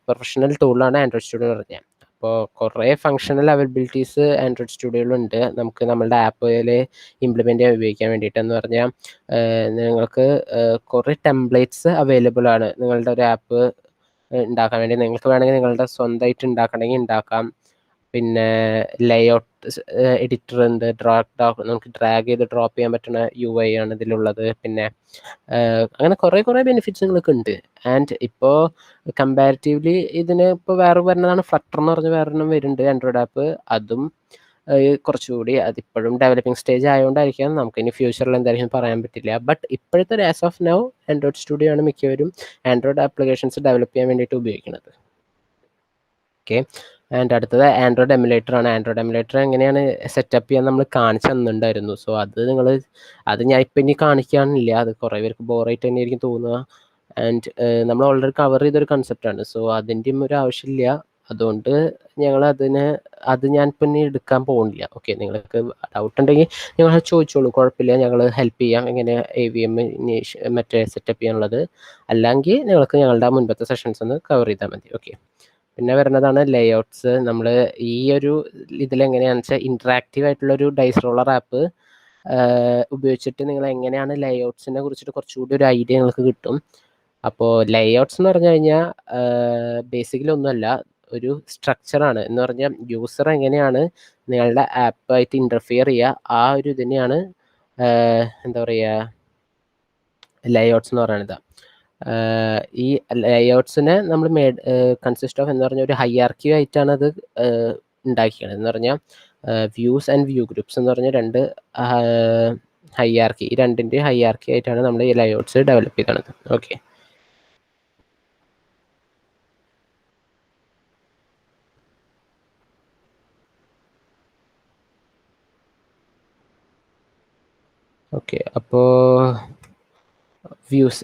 പ്രൊഫഷണൽ ടൂളാണ് ആൻഡ്രോയിഡ് സ്റ്റുഡിയോ എന്ന് പറഞ്ഞാൽ. അപ്പോൾ കുറേ ഫങ്ഷണൽ അവൈലബിലിറ്റീസ് ആൻഡ്രോയിഡ് സ്റ്റുഡിയോയിലുണ്ട് നമുക്ക് നമ്മളുടെ ആപ്പിൽ ഇംപ്ലിമെൻ്റ് ചെയ്യാൻ ഉപയോഗിക്കാൻ വേണ്ടിയിട്ട്. എന്ന് പറഞ്ഞാൽ നിങ്ങൾക്ക് കുറേ ടെംപ്ലേറ്റ്സ് അവൈലബിൾ ആണ് നിങ്ങളുടെ ഒരു ആപ്പ് ഉണ്ടാക്കാൻ വേണ്ടി. നിങ്ങൾക്ക് വേണമെങ്കിൽ നിങ്ങളുടെ സ്വന്തമായിട്ട് ഉണ്ടാക്കണമെങ്കിൽ ഉണ്ടാക്കാം. പിന്നെ ലേഔട്ട് എഡിറ്റർ ഉണ്ട്, നമുക്ക് ഡ്രാഗ് ചെയ്ത് ഡ്രോപ്പ് ചെയ്യാൻ പറ്റുന്ന UI ആണ് ഇതിലുള്ളത്. പിന്നെ അങ്ങനെ കുറേ ബെനിഫിറ്റ്സ് നിങ്ങൾക്ക് ഉണ്ട്. ആൻഡ് ഇപ്പോൾ കമ്പാരിറ്റീവ്ലി ഇതിന് ഇപ്പോൾ വേറെ വരുന്നതാണ് ഫ്ലട്ടർ എന്ന് പറഞ്ഞ വേറൊരെണ്ണം വരുന്നുണ്ട് ആൻഡ്രോയിഡ് ആപ്പ്. അതും കുറച്ചുകൂടി അതിപ്പോഴും ഡെവലപ്പിംഗ് സ്റ്റേജ് ആയതുകൊണ്ടായിരിക്കാം, നമുക്ക് ഇനി ഫ്യൂച്ചറിൽ എന്തായിരിക്കും പറയാൻ പറ്റില്ല. ബട്ട് ഇപ്പോഴത്തെ ഒരു as of now Android studio ആണ് മിക്കവരും ആൻഡ്രോയിഡ് ആപ്ലിക്കേഷൻസ് ഡെവലപ്പ് ചെയ്യാൻ വേണ്ടിയിട്ട് ഉപയോഗിക്കുന്നത്. ഓക്കെ, ആൻഡ് അടുത്തത് ആൻഡ്രോയിഡ് എമുലേറ്റർ ആണ്. ആൻഡ്രോയിഡ് എമുലേറ്റർ എങ്ങനെയാണ് സെറ്റപ്പ് ചെയ്യാൻ നമ്മൾ കാണിച്ചു തന്നിട്ടുണ്ടായിരുന്നു. സോ അത് ഞാൻ ഇപ്പം ഇനി കാണിക്കാനില്ല, അത് കുറേ പേർക്ക് ബോറായിട്ട് തന്നെ ആയിരിക്കും തോന്നുക. ആൻഡ് നമ്മൾ ഓൾറെഡി കവർ ചെയ്തൊരു കൺസെപ്റ്റാണ്, സോ അതിൻ്റെയും ഒരു ആവശ്യമില്ല. അതുകൊണ്ട് ഞങ്ങൾ അത് ഞാൻ പിന്നെ എടുക്കാൻ പോകുന്നില്ല. ഓക്കെ, നിങ്ങൾക്ക് ഡൗട്ട് ഉണ്ടെങ്കിൽ ഞങ്ങൾ ചോദിച്ചോളൂ, കുഴപ്പമില്ല, ഞങ്ങൾ ഹെൽപ്പ് ചെയ്യാം എങ്ങനെ AVM മറ്റേ സെറ്റപ്പ് ചെയ്യാനുള്ളത്. അല്ലെങ്കിൽ നിങ്ങൾക്ക് ഞങ്ങളുടെ മുൻപത്തെ സെഷൻസ് ഒന്ന് കവർ ചെയ്താൽ മതി. ഓക്കെ, പിന്നെ വരുന്നതാണ് ലേഔട്ട്സ്. നമ്മൾ ഈ ഒരു ഇതിലെങ്ങനെയാണെന്ന് വെച്ചാൽ ഇൻട്രാക്റ്റീവ് ആയിട്ടുള്ളൊരു ഡൈസ് റോളർ ആപ്പ് ഉപയോഗിച്ചിട്ട് നിങ്ങൾ എങ്ങനെയാണ് ലേഔട്ട്സിനെ കുറിച്ചിട്ട് കുറച്ചുകൂടി ഒരു ഐഡിയ നിങ്ങൾക്ക് കിട്ടും. അപ്പോൾ ലേഔട്ട്സ് എന്ന് പറഞ്ഞു കഴിഞ്ഞാൽ ബേസിക്കലി ഒന്നുമല്ല, ഒരു സ്ട്രക്ചറാണ്. എന്ന് പറഞ്ഞാൽ യൂസർ എങ്ങനെയാണ് നിങ്ങളുടെ ആപ്പായിട്ട് ഇൻ്റർഫിയർ ചെയ്യുക, ആ ഒരു ഇതിനെയാണ് എന്താ പറയുക ലേഔട്ട്സ് എന്ന് പറയുന്നത്. ഈ ലേഔട്ട്സിനെ നമ്മൾ കൺസിസ്റ്റ് ഓഫ് എന്ന് പറഞ്ഞ ഒരു ഹൈയാർക്കി ആയിട്ടാണ് അത് ഉണ്ടാക്കിയത്. എന്ന് പറഞ്ഞാൽ വ്യൂസ് ആൻഡ് വ്യൂ ഗ്രൂപ്പ്സ് എന്ന് പറഞ്ഞ രണ്ട് ഹൈയാർക്കി, ഈ രണ്ടിൻ്റെ ഹൈയാർക്കി ആയിട്ടാണ് നമ്മൾ ഈ ലേഔട്ട്സ് ഡെവലപ്പ് ചെയ്തത്. ഓക്കെ, അപ്പോൾ വ്യൂസ്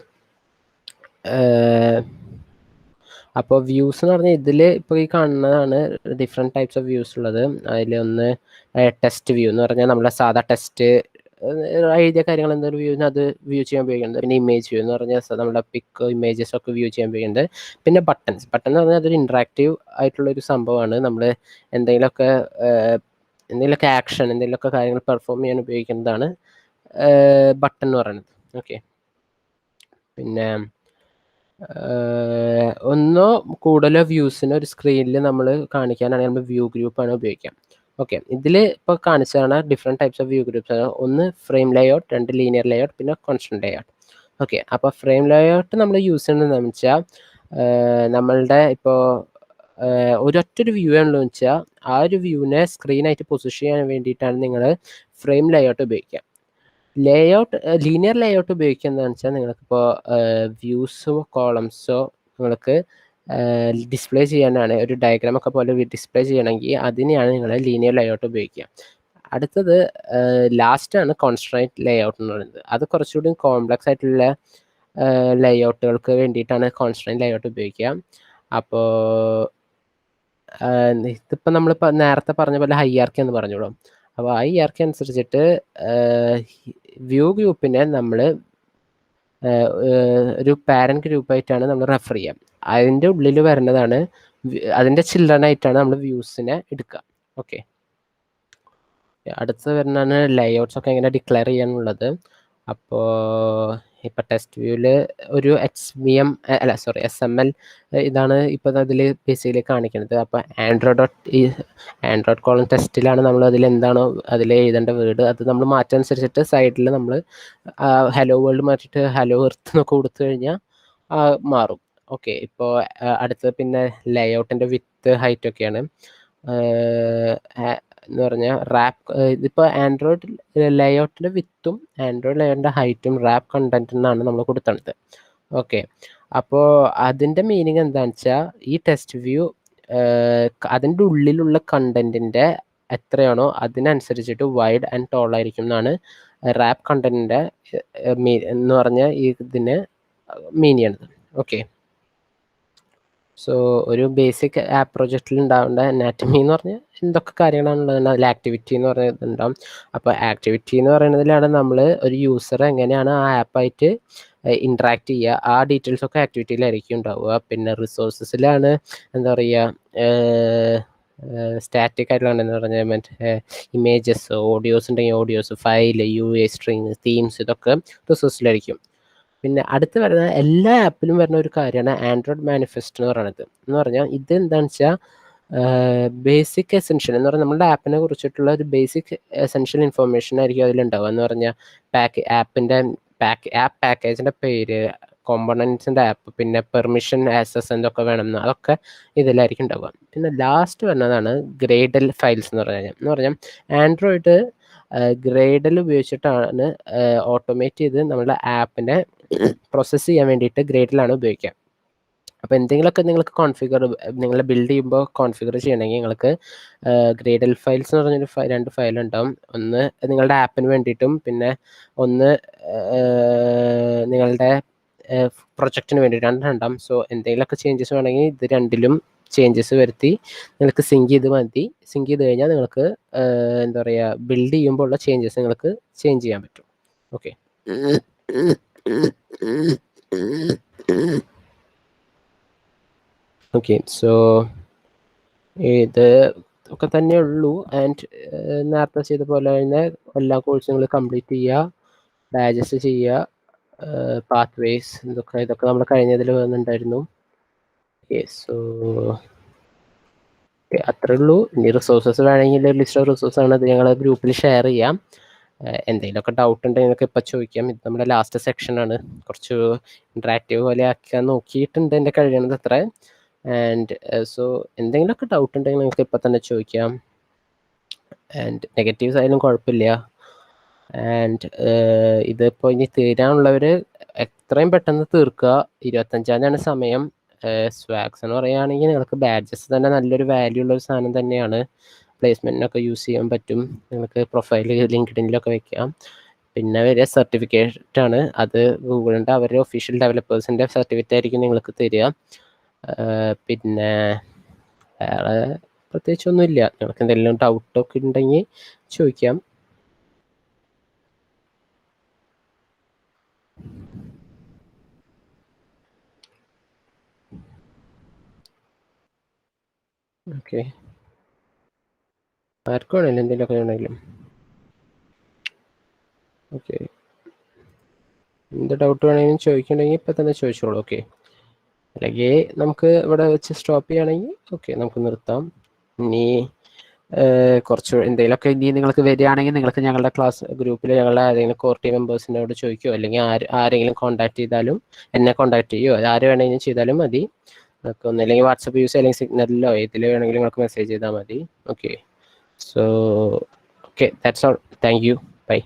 എന്ന് പറഞ്ഞാൽ ഇതിൽ ഇപ്പോൾ ഈ കാണുന്നതാണ് ഡിഫറെൻറ്റ് ടൈപ്സ് ഓഫ് വ്യൂസ് ഉള്ളത്. അതിലൊന്ന് ടെസ്റ്റ് വ്യൂ എന്ന് പറഞ്ഞാൽ നമ്മളെ സാധാ ടെസ്റ്റ് എഴുതിയ കാര്യങ്ങൾ എന്തൊരു വ്യൂവിന് അത് വ്യൂ ചെയ്യാൻ ഉപയോഗിക്കുന്നത്. പിന്നെ ഇമേജ് വ്യൂ എന്ന് പറഞ്ഞാൽ നമ്മുടെ പിക്ക് ഇമേജസ് ഒക്കെ വ്യൂ ചെയ്യാൻ ഉപയോഗിക്കുന്നത്. പിന്നെ ബട്ടൺ എന്ന് പറഞ്ഞാൽ അതൊരു ഇൻട്രാക്റ്റീവ് ആയിട്ടുള്ളൊരു സംഭവമാണ്. നമ്മൾ എന്തെങ്കിലുമൊക്കെ ആക്ഷൻ എന്തെങ്കിലുമൊക്കെ കാര്യങ്ങൾ പെർഫോം ചെയ്യാൻ ഉപയോഗിക്കുന്നതാണ് ബട്ടൺ എന്ന് പറയുന്നത്. ഓക്കെ, പിന്നെ ഒന്നോ കൂടുതലോ വ്യൂസിന് ഒരു സ്ക്രീനിൽ നമ്മൾ കാണിക്കാനാണെങ്കിൽ നമ്മൾ വ്യൂ ഗ്രൂപ്പാണ് ഉപയോഗിക്കാം. ഓക്കെ, ഇതിൽ ഇപ്പോൾ കാണിച്ചതാണ് different types of view groups. ഒന്ന് ഫ്രെയിം ലേഔട്ട്, രണ്ട് ലീനിയർ ലേഔട്ട്, പിന്നെ കോൺസ്റ്റന്റ് ലേഔട്ട്. ഓക്കെ, അപ്പോൾ ഫ്രെയിം ലേഔട്ട് നമ്മൾ യൂസ് ചെയ്യുന്നതെന്ന് വെച്ചാൽ നമ്മളുടെ ഇപ്പോൾ ഒരൊറ്റൊരു വ്യൂ ആണല്ലോ വെച്ചാൽ ആ ഒരു വ്യൂവിനെ സ്ക്രീനായിട്ട് പൊസിഷൻ ചെയ്യാൻ വേണ്ടിയിട്ടാണ് നിങ്ങൾ ഫ്രെയിം ലേഔട്ട് ഉപയോഗിക്കുക. ലീനിയർ ലേഔട്ട് ഉപയോഗിക്കുന്നതെന്ന് വെച്ചാൽ നിങ്ങൾക്കിപ്പോൾ വ്യൂസോ കോളംസോ നിങ്ങൾക്ക് ഡിസ്പ്ലേ ചെയ്യാനാണ്, ഒരു ഡയഗ്രാമൊക്കെ പോലെ ഡിസ്പ്ലേ ചെയ്യണമെങ്കിൽ അതിനെയാണ് നിങ്ങൾ ലീനിയർ ലേഔട്ട് ഉപയോഗിക്കുക. അടുത്തത് ലാസ്റ്റാണ് കോൺസ്ട്രൈൻറ്റ് ലേഔട്ട് എന്ന് പറയുന്നത്. അത് കുറച്ചുകൂടി കോംപ്ലക്സ് ആയിട്ടുള്ള ലേഔട്ടുകൾക്ക് വേണ്ടിയിട്ടാണ് കോൺസ്ട്രൈൻറ്റ് ലേഔട്ട് ഉപയോഗിക്കുക. അപ്പോൾ ഇതിപ്പോൾ നമ്മളിപ്പോൾ നേരത്തെ പറഞ്ഞ പോലെ ഹൈയാർക്കി എന്ന് പറഞ്ഞോളൂ. അപ്പോൾ ഹൈയാർക്കി അനുസരിച്ചിട്ട് വ്യൂ ഗ്രൂപ്പിനെ നമ്മൾ ഒരു പാരൻറ്റ് ഗ്രൂപ്പായിട്ടാണ് നമ്മൾ റെഫർ ചെയ്യുക. അതിൻ്റെ ഉള്ളിൽ വരുന്നതാണ് അതിൻ്റെ ചിൽഡ്രൻ ആയിട്ടാണ് നമ്മൾ വ്യൂസിനെ എടുക്കുക. ഓക്കെ, അടുത്ത് വരുന്നതാണ് ലേഔട്ട്സ് ഒക്കെ എങ്ങനെ ഡിക്ലെയർ ചെയ്യാനുള്ളത്. അപ്പോൾ ഇപ്പം ടെസ്റ്റ് വ്യൂവിൽ ഒരു XML ഇതാണ് ഇപ്പം അതിൽ ബേസിക്കലി കാണിക്കുന്നത്. അപ്പോൾ ആൻഡ്രോയിഡ് കോളം ടെസ്റ്റിലാണ് നമ്മൾ അതിൽ എന്താണോ അതിൽ എഴുതേണ്ട വേർഡ് അത് നമ്മൾ മാറ്റാനുസരിച്ചിട്ട് സൈഡിൽ നമ്മൾ ഹലോ വേൾഡ് മാറ്റിയിട്ട് ഹലോ എർത്ത് എന്നൊക്കെ കൊടുത്തു കഴിഞ്ഞാൽ മാറും. ഓക്കെ, ഇപ്പോൾ അടുത്തത് പിന്നെ ലേഔട്ടിൻ്റെ വിത്ത് ഹൈറ്റ് ഒക്കെയാണ്. എന്ന് പറഞ്ഞാൽ ഇതിപ്പോൾ ആൻഡ്രോയിഡ് ലേഔട്ടിൻ്റെ വിത്തും ആൻഡ്രോയിഡ് ലേഔട്ടിൻ്റെ ഹൈറ്റും റാപ്പ് കണ്ടന്റ് എന്നാണ് നമ്മൾ കൊടുത്തത്. ഓക്കെ, അപ്പോൾ അതിൻ്റെ മീനിങ് എന്താണെന്ന് വെച്ചാൽ ഈ ടെസ്റ്റ് വ്യൂ അതിൻ്റെ ഉള്ളിലുള്ള കണ്ടന്റിൻ്റെ എത്രയാണോ അതിനനുസരിച്ചിട്ട് വൈഡ് ആൻഡ് ടോൾ ആയിരിക്കും എന്നാണ് റാപ്പ് കണ്ടന്റിൻ്റെ എന്ന് പറഞ്ഞാൽ ഇതിന് മീൻ ചെയ്യണത്. ഓക്കെ, സോ ഒരു ബേസിക് ആപ്പ് പ്രൊജക്റ്റിൽ ഉണ്ടാവേണ്ട അനാറ്റമി എന്ന് പറഞ്ഞാൽ എന്തൊക്കെ കാര്യങ്ങളാണുള്ളത്, അതിൽ ആക്ടിവിറ്റി എന്ന് പറയുന്നത് ഉണ്ടാവും. അപ്പോൾ ആക്ടിവിറ്റി എന്ന് പറയുന്നതിലാണ് നമ്മൾ ഒരു യൂസർ എങ്ങനെയാണ് ആ ആപ്പായിട്ട് ഇൻട്രാക്ട് ചെയ്യുക, ആ ഡീറ്റെയിൽസ് ഒക്കെ ആക്ടിവിറ്റിയിലായിരിക്കും ഉണ്ടാവുക. പിന്നെ റിസോഴ്സസിലാണ് എന്താ പറയുക സ്റ്റാറ്റിക് ആയിട്ടുള്ള എന്ന് പറഞ്ഞാൽ മറ്റേ ഇമേജസ്, ഓഡിയോസ് ഉണ്ടെങ്കിൽ audios, file, UA string, themes, ഇതൊക്കെ റിസോഴ്സിലായിരിക്കും. പിന്നെ അടുത്ത് വരുന്ന എല്ലാ ആപ്പിലും വരുന്ന ഒരു കാര്യമാണ് ആൻഡ്രോയിഡ് മാനിഫെസ്റ്റ് എന്ന് പറയുന്നത്. എന്ന് പറഞ്ഞാൽ ഇത് എന്താണെന്ന് വെച്ചാൽ ബേസിക് എസെൻഷ്യൽ എന്ന് പറഞ്ഞാൽ നമ്മുടെ ആപ്പിനെ കുറിച്ചിട്ടുള്ള ഒരു ബേസിക് എസെൻഷ്യൽ ഇൻഫർമേഷൻ ആയിരിക്കും അതിലുണ്ടാവുക. എന്ന് പറഞ്ഞാൽ ആപ്പ് പാക്കേജിൻ്റെ പേര്, കോമ്പണൻസിൻ്റെ ആപ്പ്, പിന്നെ പെർമിഷൻ ആക്സസ് എന്തൊക്കെ വേണമെന്ന് അതൊക്കെ ഇതിലായിരിക്കും ഉണ്ടാവുക. പിന്നെ ലാസ്റ്റ് വരുന്നതാണ് ഗ്രേഡൽ ഫയൽസ് എന്ന് പറഞ്ഞാൽ ആൻഡ്രോയിഡ് ഗ്രേഡൽ ഉപയോഗിച്ചിട്ടാണ് ഓട്ടോമേറ്റ് ചെയ്ത് നമ്മുടെ ആപ്പിനെ പ്രോസസ്സ് ചെയ്യാൻ വേണ്ടിയിട്ട് ഗ്രേഡിലാണ് ഉപയോഗിക്കുക. അപ്പോൾ എന്തെങ്കിലുമൊക്കെ നിങ്ങൾക്ക് നിങ്ങൾ ബിൽഡ് ചെയ്യുമ്പോൾ കോൺഫിഗർ ചെയ്യണമെങ്കിൽ നിങ്ങൾക്ക് ഗ്രേഡൽ ഫയൽസ് എന്ന് പറഞ്ഞൊരു 2 ഫയൽ ഉണ്ടാവും. ഒന്ന് നിങ്ങളുടെ ആപ്പിന് വേണ്ടിയിട്ടും പിന്നെ ഒന്ന് നിങ്ങളുടെ പ്രൊജക്റ്റിന് വേണ്ടി, രണ്ടെണ്ണം. സോ എന്തെങ്കിലുമൊക്കെ ചേഞ്ചസ് വേണമെങ്കിൽ ഇത് രണ്ടിലും ചേഞ്ചസ് വരുത്തി നിങ്ങൾക്ക് സിങ്ക് ചെയ്ത് കഴിഞ്ഞാൽ നിങ്ങൾക്ക് എന്താ പറയുക ബിൽഡ് ചെയ്യുമ്പോൾ ഉള്ള ചേഞ്ചസ് നിങ്ങൾക്ക് ചേഞ്ച് ചെയ്യാൻ പറ്റും. ഓക്കെ, സോ ഇത് ഒക്കെ തന്നെ ഉള്ളൂ. ആൻഡ് നേരത്തെ ചെയ്ത പോലെ തന്നെ എല്ലാ കോഴ്സും നിങ്ങൾ കംപ്ലീറ്റ് ചെയ്യുക, ഡൈജസ്റ്റ് ചെയ്യുക, പാത്വേസ് ഇതൊക്കെ നമ്മൾ കഴിഞ്ഞതിൽ വന്നിട്ടുണ്ടായിരുന്നു. സോ അത്രേ ഉള്ളൂ. ഇനി റിസോഴ്സസ് വേണമെങ്കിൽ ലിസ്റ്റ് ഓഫ് റിസോഴ്സ് ആണ്, അത് ഞങ്ങൾ ഗ്രൂപ്പിൽ ഷെയർ ചെയ്യാം. എന്തെങ്കിലുമൊക്കെ ഡൗട്ട് ഉണ്ടെങ്കിൽ ഇപ്പം ചോദിക്കാം. ഇത് നമ്മുടെ ലാസ്റ്റ് സെക്ഷനാണ്, കുറച്ച് ഇൻട്രാക്റ്റീവ് പോലെ ആക്കാൻ നോക്കിയിട്ടുണ്ട് എൻ്റെ കഴിയണത് അത്ര. ആൻഡ് സോ എന്തെങ്കിലുമൊക്കെ ഡൗട്ട് ഉണ്ടെങ്കിൽ നിങ്ങൾക്ക് ഇപ്പം തന്നെ ചോദിക്കാം. ആൻഡ് നെഗറ്റീവ്സ് ആയാലും കുഴപ്പമില്ല. ആൻഡ് ഇതിപ്പോൾ ഇനി തീരാനുള്ളവർ എത്രയും പെട്ടെന്ന് തീർക്കുക. 25-ാം തീയതിയാണ് സമയം. സ്വാഗ്സ് എന്ന് പറയുകയാണെങ്കിൽ നിങ്ങൾക്ക് ബാഡ്ജസ് തന്നെ നല്ലൊരു വാല്യൂ ഉള്ളൊരു സാധനം തന്നെയാണ്. പ്ലേസ്മെൻറ്റിനൊക്കെ യൂസ് ചെയ്യാൻ പറ്റും. നിങ്ങൾക്ക് പ്രൊഫൈൽ ലിങ്ക്ഡിനിലൊക്കെ വെക്കാം. പിന്നെ വരിക സർട്ടിഫിക്കറ്റ് ആണ്. അത് ഗൂഗിളിൻ്റെ അവരുടെ ഒഫീഷ്യൽ ഡെവലപ്പേഴ്സിൻ്റെ സർട്ടിഫിക്കറ്റ് ആയിരിക്കും നിങ്ങൾക്ക് തരിക. പിന്നെ വേറെ പ്രത്യേകിച്ചൊന്നുമില്ല. നിങ്ങൾക്ക് എന്തെങ്കിലും ഡൗട്ടൊക്കെ ഉണ്ടെങ്കിൽ ചോദിക്കാം. ഓക്കെ, ആർക്കും വേണമല്ലോ എന്തെങ്കിലുമൊക്കെ വേണമെങ്കിലും. ഓക്കെ, എന്ത് ഡൗട്ട് വേണമെങ്കിലും ചോദിക്കണമെങ്കിൽ ഇപ്പം തന്നെ ചോദിച്ചോളൂ. ഓക്കെ, അല്ലെങ്കിൽ നമുക്ക് ഇവിടെ വെച്ച് സ്റ്റോപ്പ് ചെയ്യുകയാണെങ്കിൽ ഓക്കെ നമുക്ക് നിർത്താം. ഇനി കുറച്ച് എന്തെങ്കിലുമൊക്കെ ഇനി നിങ്ങൾക്ക് വരികയാണെങ്കിൽ നിങ്ങൾക്ക് ഞങ്ങളുടെ ക്ലാസ് ഗ്രൂപ്പിൽ ഞങ്ങളുടെ ഏതെങ്കിലും കോർ ടീം മെമ്പേഴ്സിനോട് ചോദിക്കുമോ, അല്ലെങ്കിൽ ആരെങ്കിലും കോൺടാക്ട് ചെയ്താലും എന്നെ കോൺടാക്ട് ചെയ്യുമോ, ആര് വേണമെങ്കിലും ചെയ്താലും മതി. നിങ്ങൾക്ക് ഒന്നില്ലെങ്കിൽ വാട്സപ്പ് യൂസ് അല്ലെങ്കിൽ സിഗ്നലിലോ ഏതിൽ വേണമെങ്കിലും നിങ്ങൾക്ക് മെസ്സേജ് ചെയ്താൽ മതി. Okay, so okay, that's all. Thank you, by.